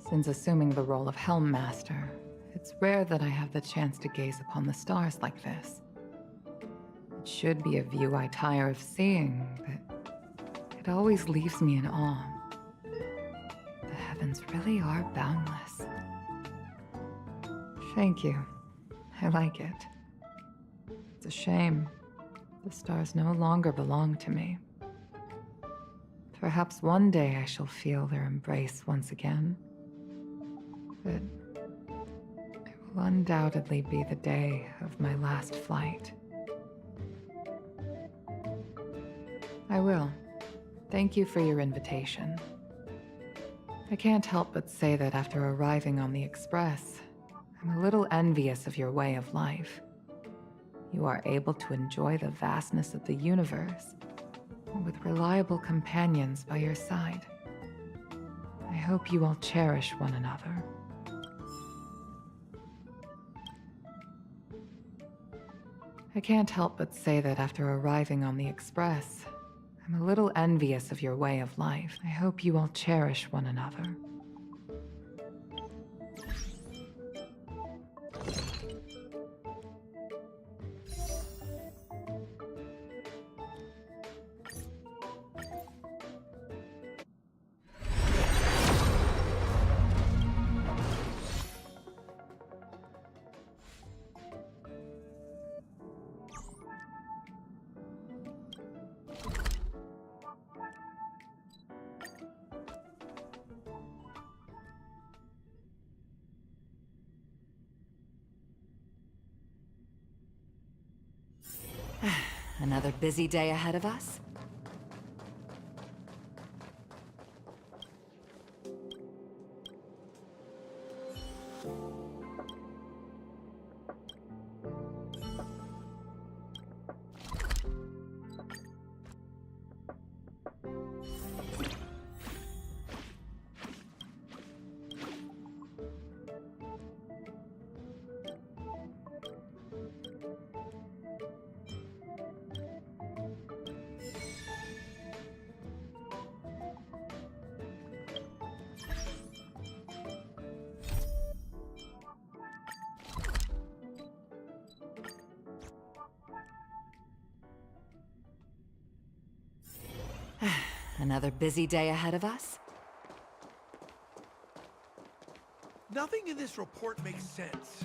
Since assuming the role of Helm Master, it's rare that I have the chance to gaze upon the stars like this. It should be a view I tire of seeing, but it always leaves me in awe. The heavens really are boundless. Thank you. I like it. It's a shame. The stars no longer belong to me. Perhaps one day I shall feel their embrace once again. But it will undoubtedly be the day of my last flight. I will. Thank you for your invitation. I can't help but say that after arriving on the Express, I'm a little envious of your way of life. You are able to enjoy the vastness of the universe, with reliable companions by your side. I hope you all cherish one another. I can't help but say that after arriving on the Express, I'm a little envious of your way of life. I hope you all cherish one another. Another busy day ahead of us? Another busy day ahead of us? Nothing in this report makes sense.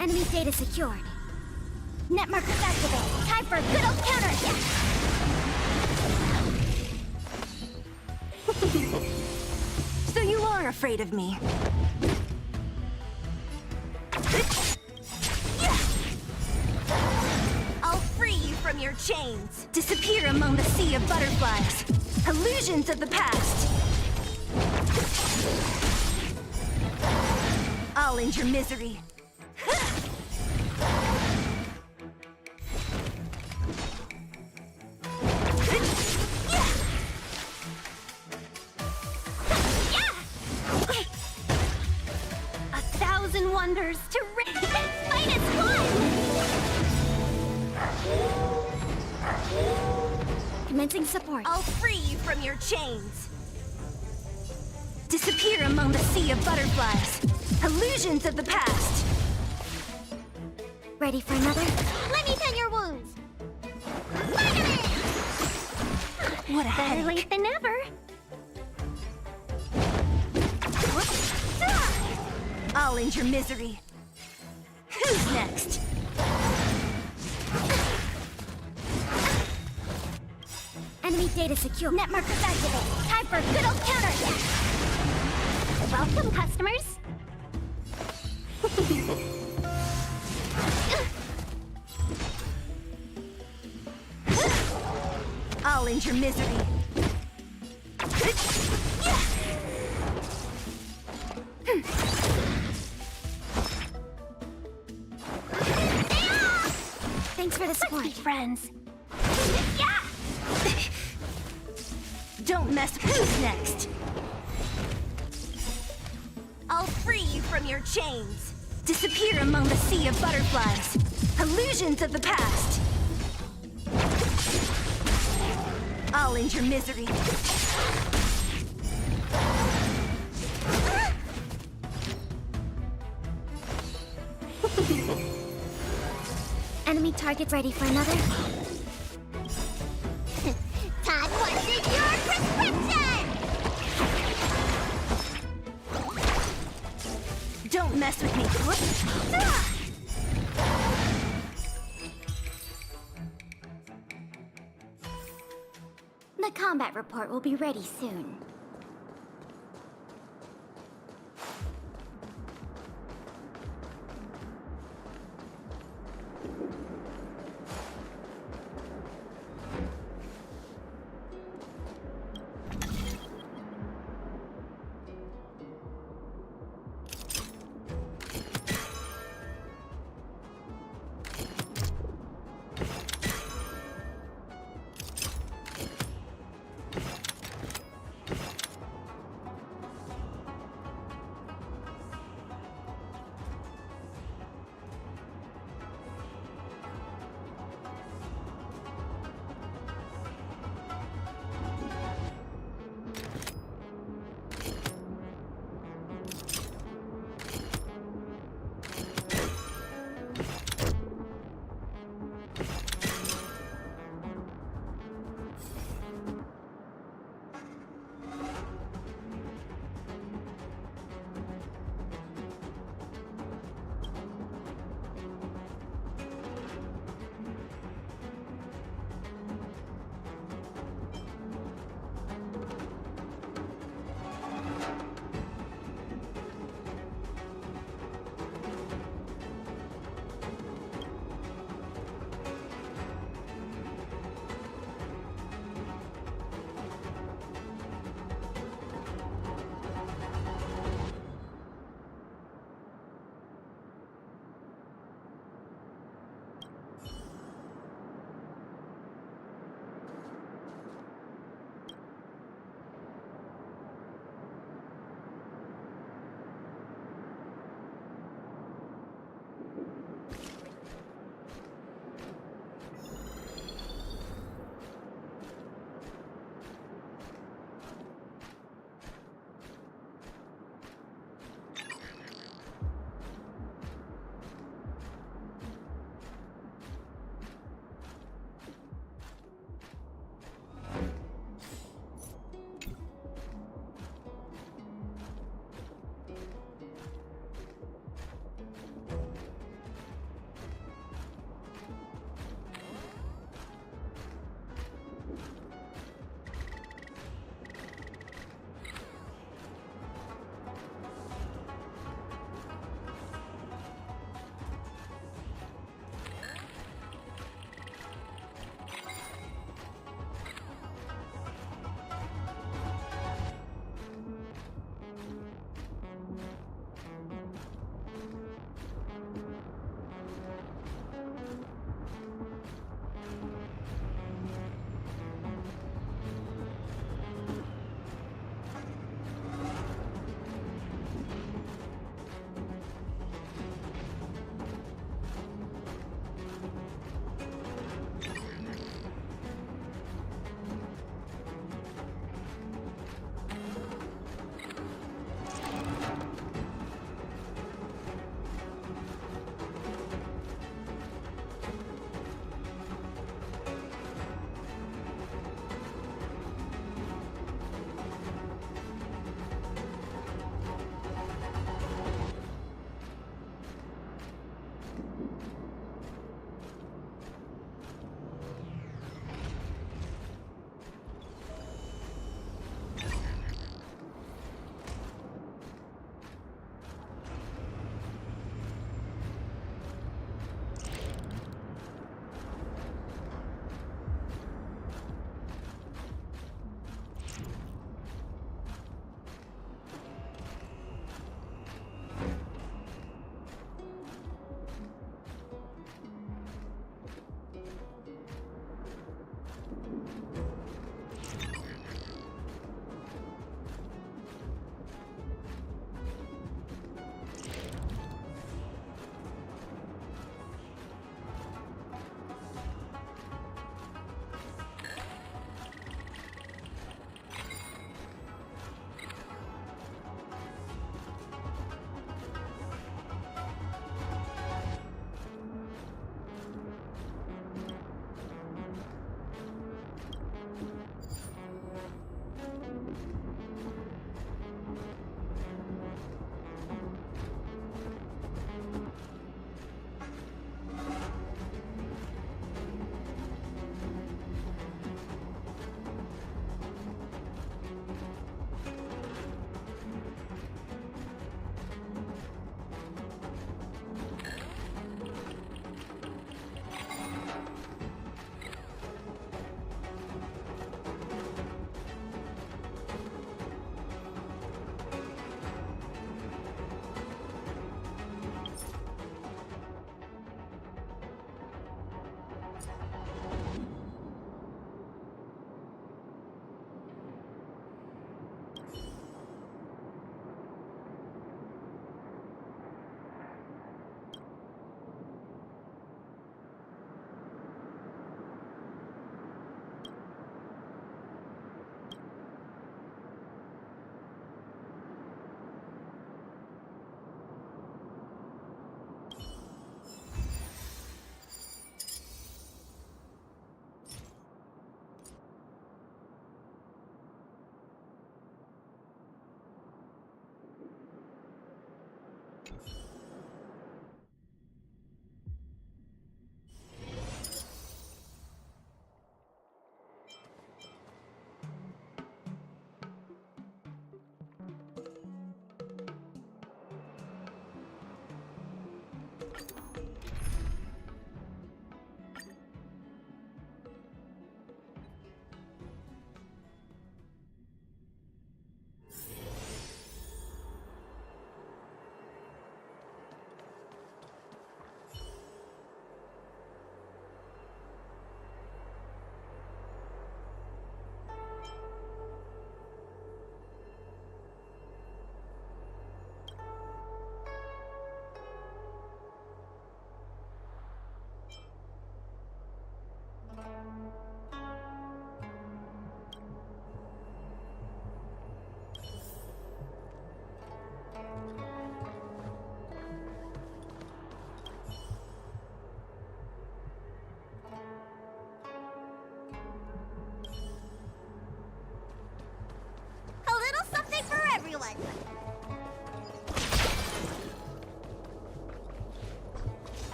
Enemy data secured. Net markers activated. Time for a good old counterattack. So you are afraid of me. I'll free you from your chains. Disappear among the sea of butterflies. Illusions of the past. I'll end your misery. A thousand wonders to fight as one! Commencing support. I'll free you from your chains. Disappear among the sea of butterflies. Illusions of the past. Ready for another? Let me tend your wounds. Finally! What a headache. Better late than never. I'll end your misery. Who's next? Enemy data secure. Net markers activated. Time for a good old counterattack. Welcome, customers. I'll end your misery. Thanks for the support, friends. Yeah! Don't mess. Who's next? I'll free you from your chains. Disappear among the sea of butterflies. Illusions of the past. I'll end your misery. Enemy targets ready for another. Todd wanted your prescription! Don't mess with me. The combat report will be ready soon.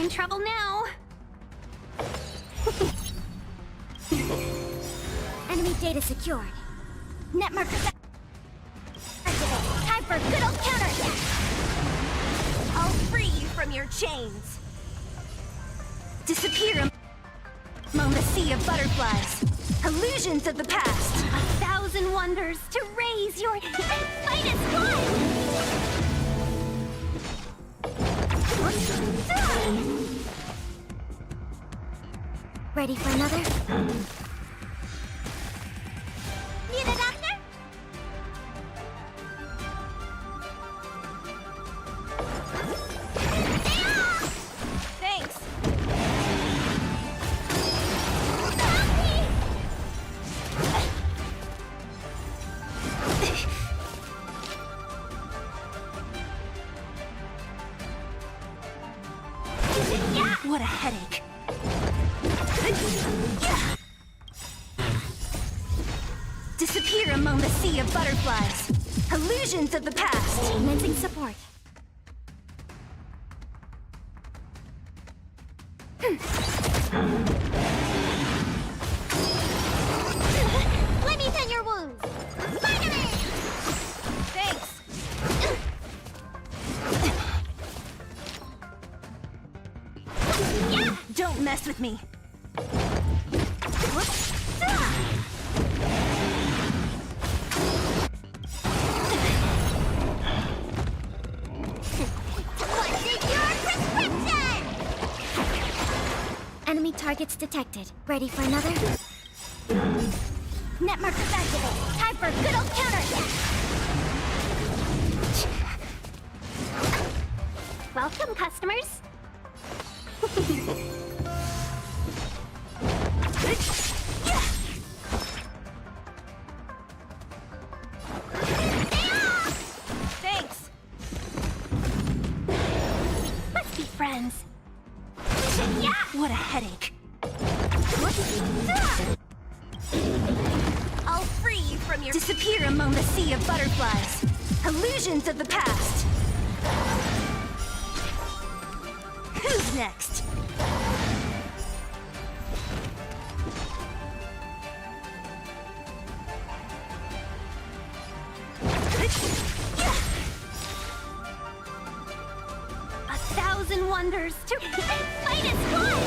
in trouble now. Enemy data secured. Net markers activate. Time for a good old counterattack. I'll free you from your chains. Disappear among the sea of butterflies. Illusions of the past. 1,000 wonders to raise your finest blood. Ready for another? Need a doctor? Thanks. What a headache. Disappear among the sea of butterflies. Illusions of the past. Commencing support. Let me tend your wounds. Spider-Man! Thanks. Don't mess with me. What's in your prescription? Enemy targets detected. Ready for another? Net markers activate. Time for a good old counterattack. Welcome, customers. Thanks. Let's be friends. What a headache. I'll free you from your... Disappear among the sea of butterflies. Illusions of the past. Who's next? A 1,000 wonders to fight is fun!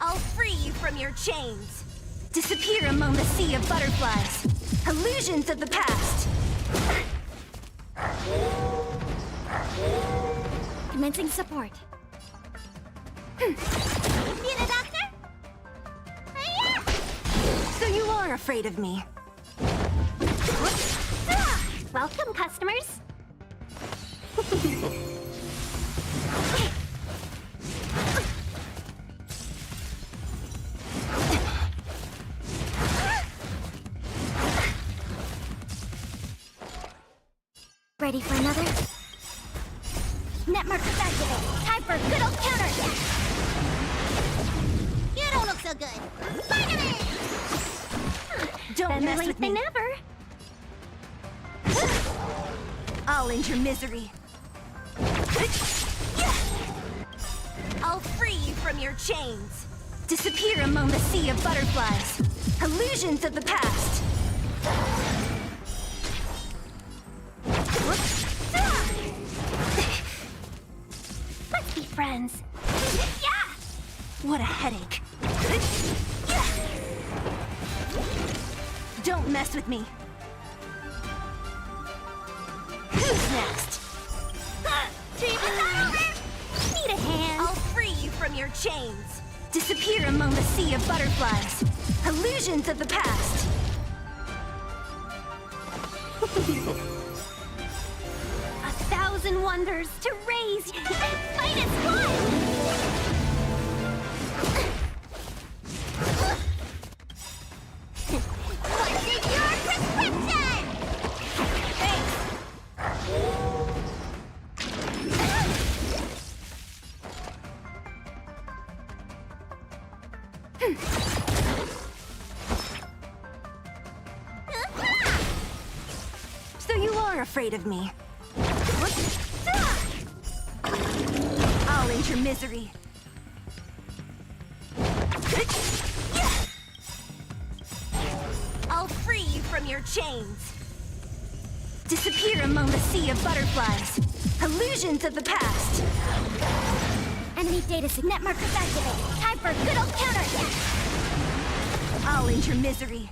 I'll free you from your chains. Disappear among the sea of butterflies. Illusions of the past. Commencing support. Need a doctor? So you are afraid of me. Welcome, customers. Ready for another? Net markers activate. Time for a good old counterattack. You don't look so good. Spider-Man! Don't mess with me. Never. I'll end your misery. I'll free you from your chains. Disappear among the sea of butterflies. Illusions of the past. Let's be friends. What a headache. Don't mess with me. Who's next? Need a hand? I'll free you from your chains. Disappear among the sea of butterflies. Illusions of the past. 1,000 wonders to raise finest blood. What's in your prescription? Thanks. you're afraid of me. I'll end your misery. I'll free you from your chains. Disappear among the sea of butterflies. Illusions of the past. Enemy data net markers activated. Time for a good old counterattack. I'll end your misery.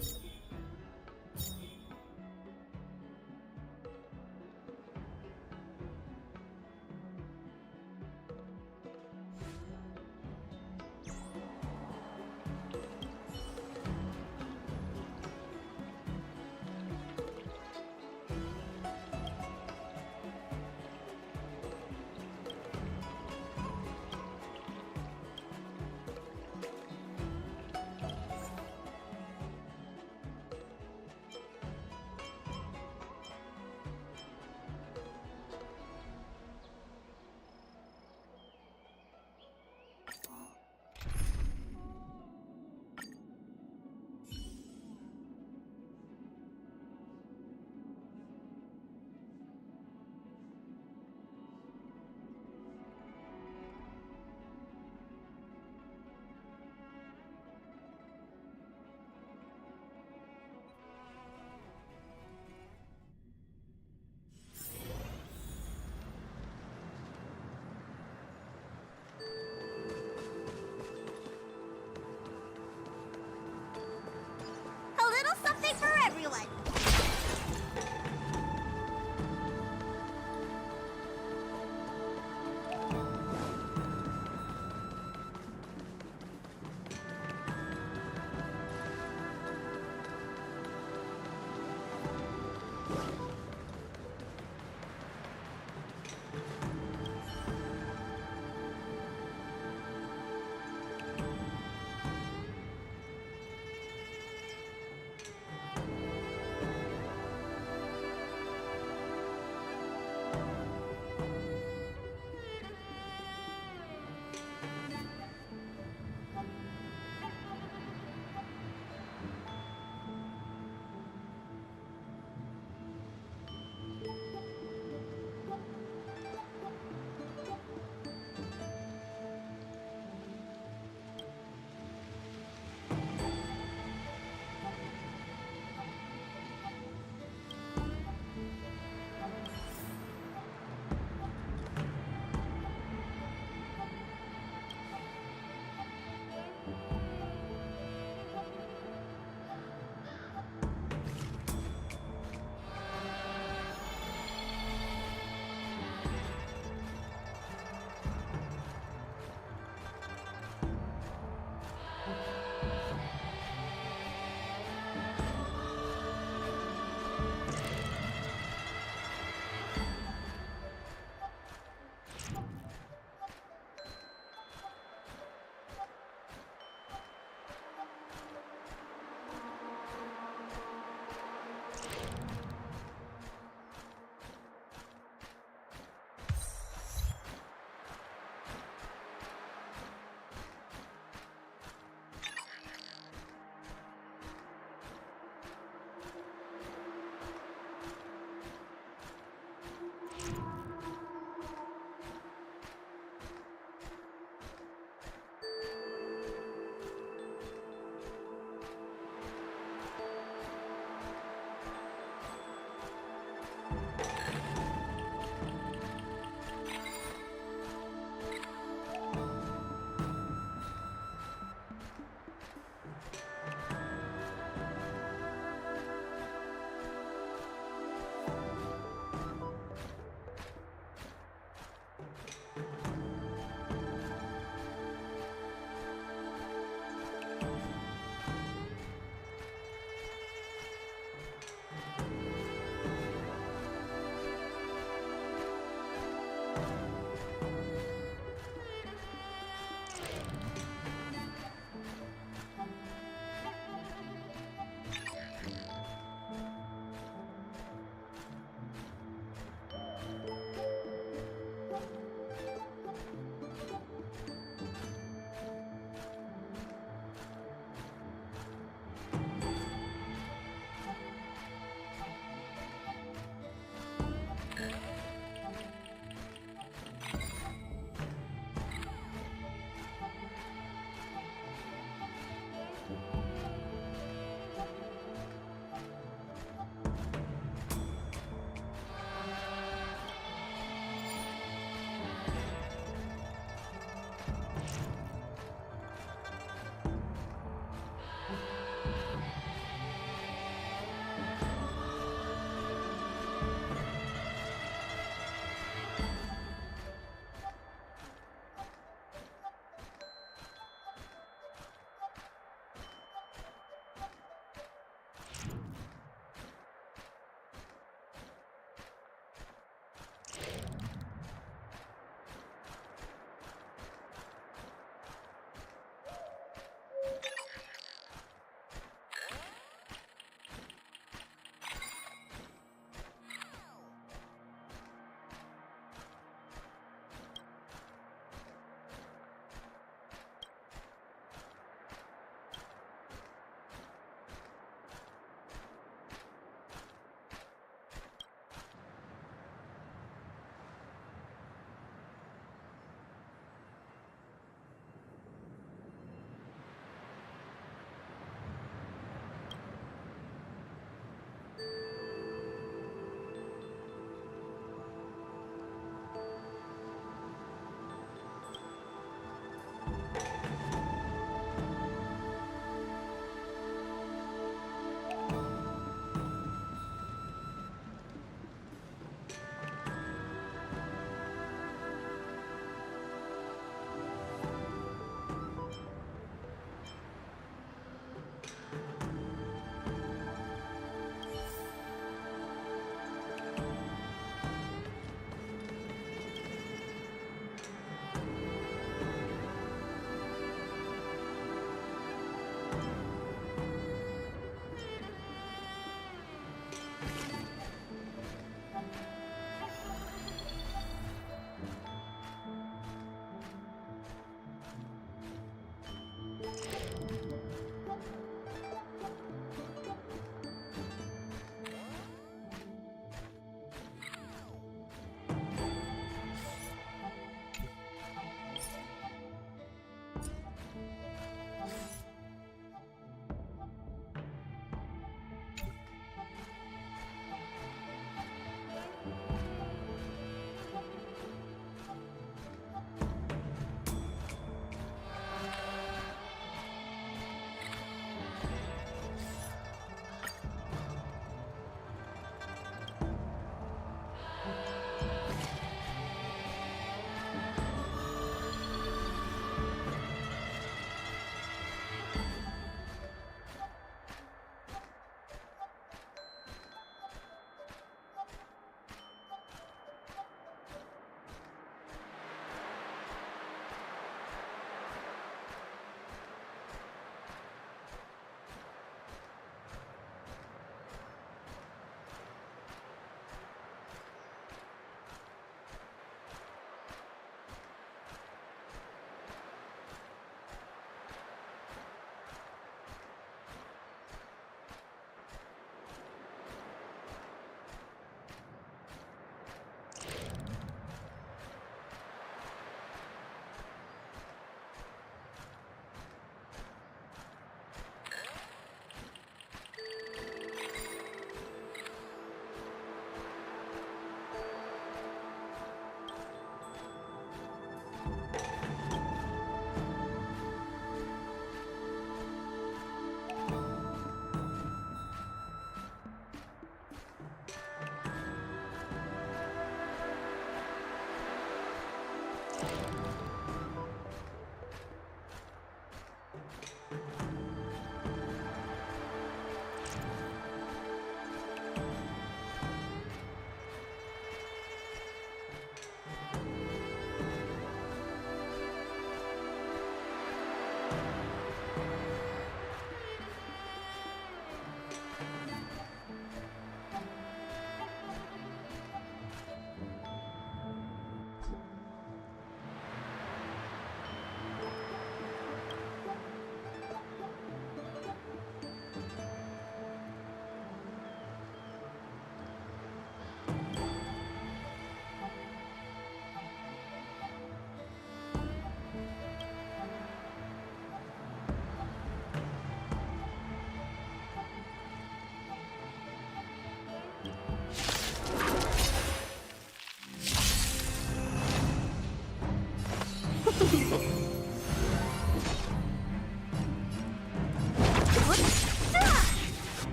A little something for everyone.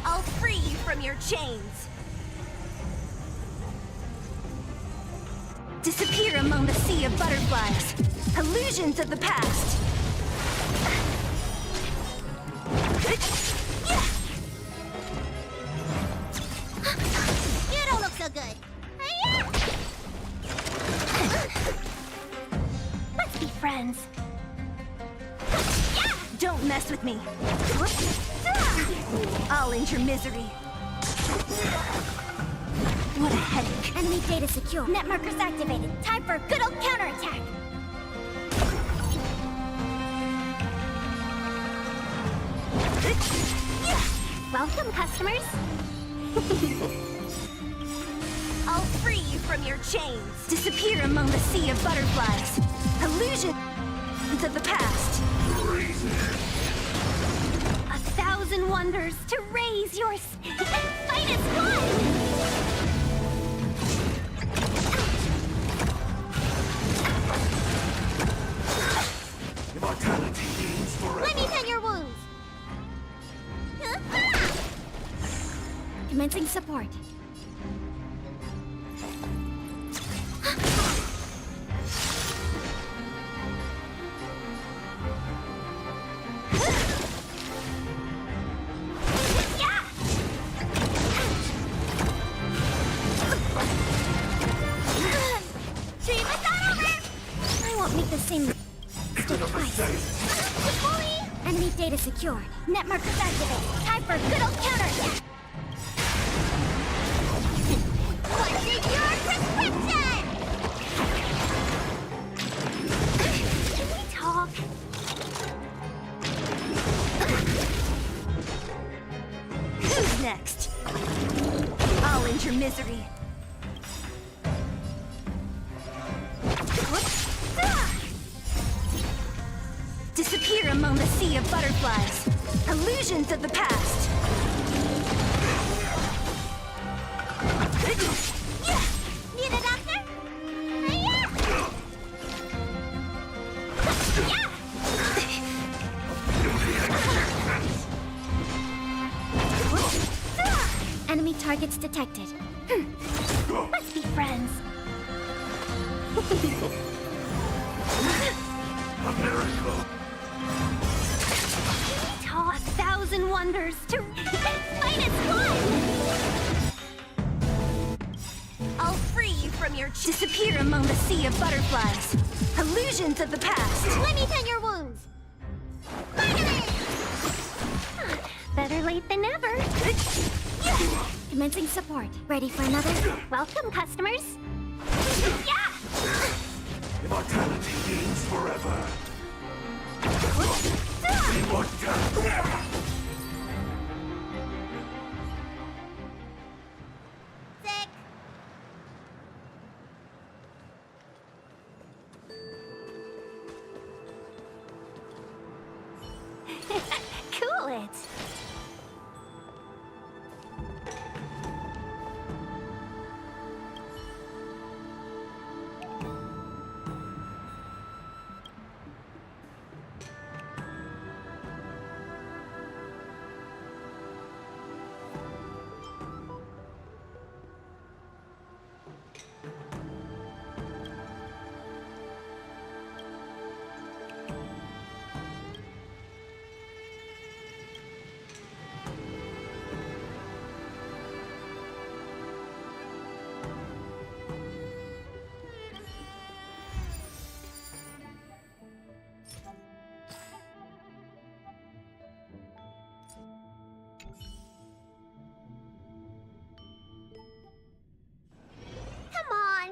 I'll free you from your chains. Disappear among the sea of butterflies. Illusions of the past. You don't look so good. Let's be friends. Don't mess with me. I'll end your misery. What a headache. Enemy data secure. Net markers activated. Time for a good old counterattack. Welcome, customers. I'll free you from your chains. Disappear among the sea of butterflies. Illusions of the past. 1,000 wonders to raise your fight as one. Immortality means forever. Let me tend your wounds. Commencing support. Dream is not over. I won't make the same Enemy data secured. Net markers activated. Time for a good old counterattack. What's in your prescription? Can we talk? Who's next? I'll end your misery. Disappear among the sea of butterflies. Illusions of the past. Need a doctor? Enemy targets detected. Let's be friends. A thousand wonders to minus one! I'll free you from your disappear among the sea of butterflies. Illusions of the past. Let me tend your wounds. Better late than never. Commencing support. Ready for another? Welcome, customers. Immortality means forever. Sick. Cool it. Come on.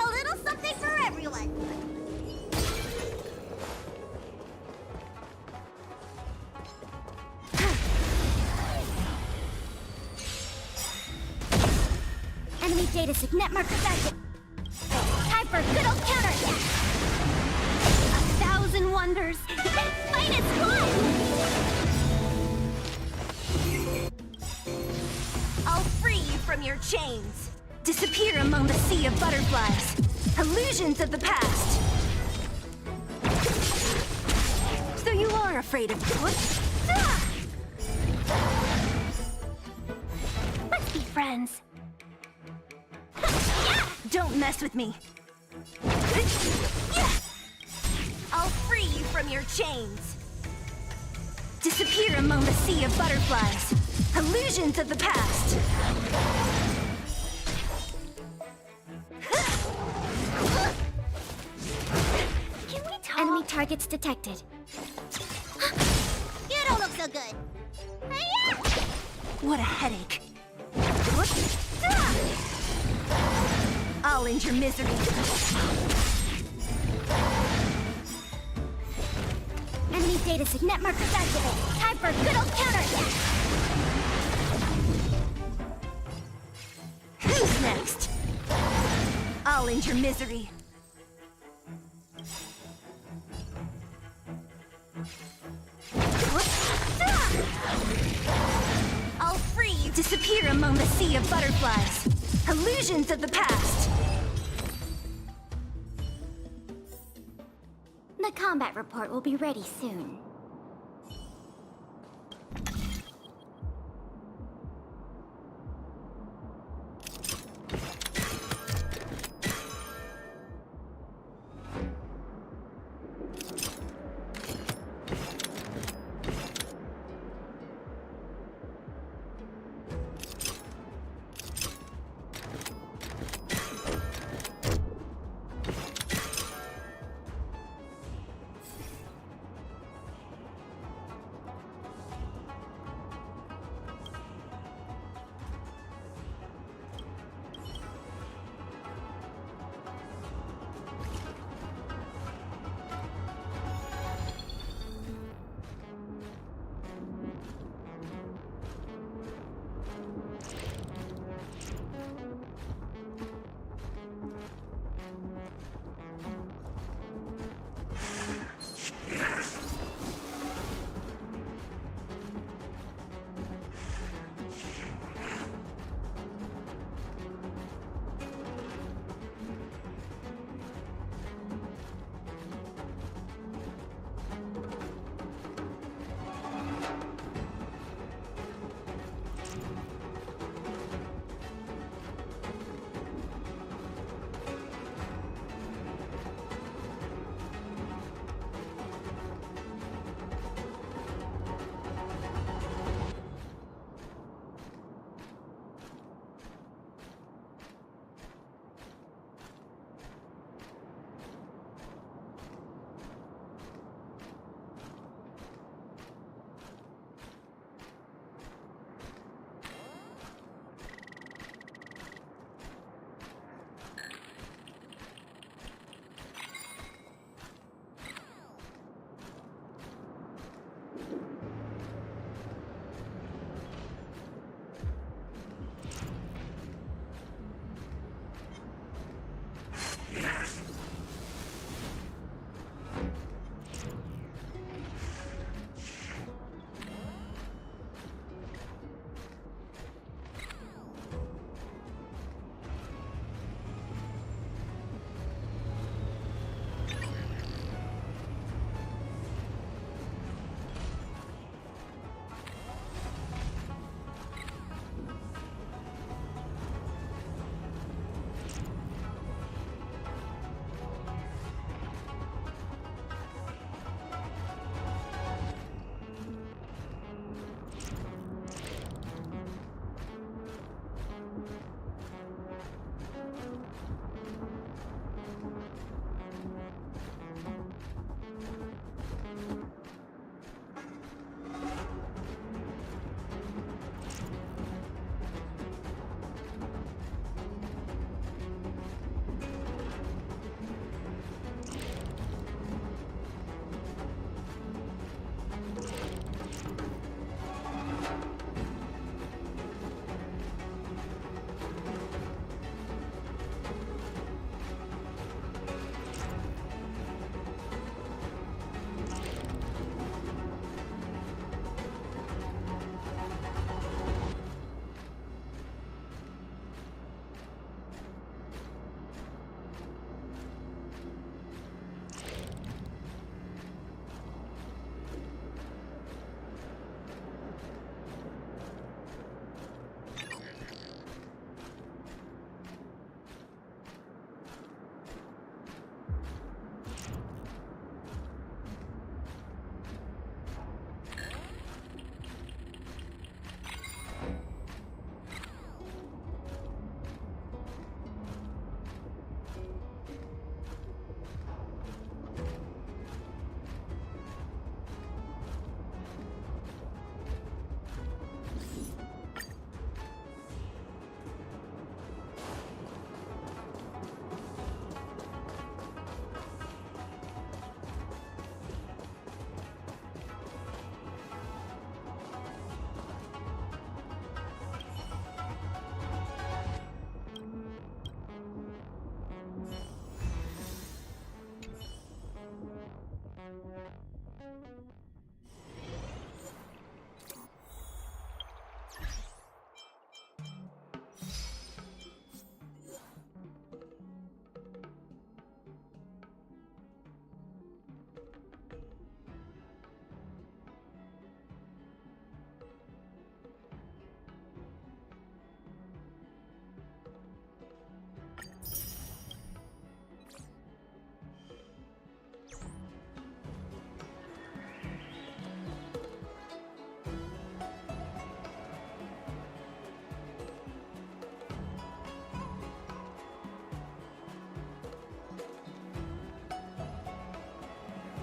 A little something for everyone. Enemy data net markers active. Time for a good old counterattack. A thousand wonders. Minus one. I'll free you from your chains. Disappear among the sea of butterflies. Illusions of the past. So you are afraid of what? Let's be friends. Don't mess with me. I'll free you from your chains. Disappear among the sea of butterflies. Illusions of the past. Can we talk? Enemy targets detected. You don't look so good. What a headache. I'll end your misery. Enemy data net markers activated. Time for a good old counterattack. Who's next? I'll end your misery. I'll free you Disappear among the sea of butterflies. Illusions of the past. The combat report will be ready soon.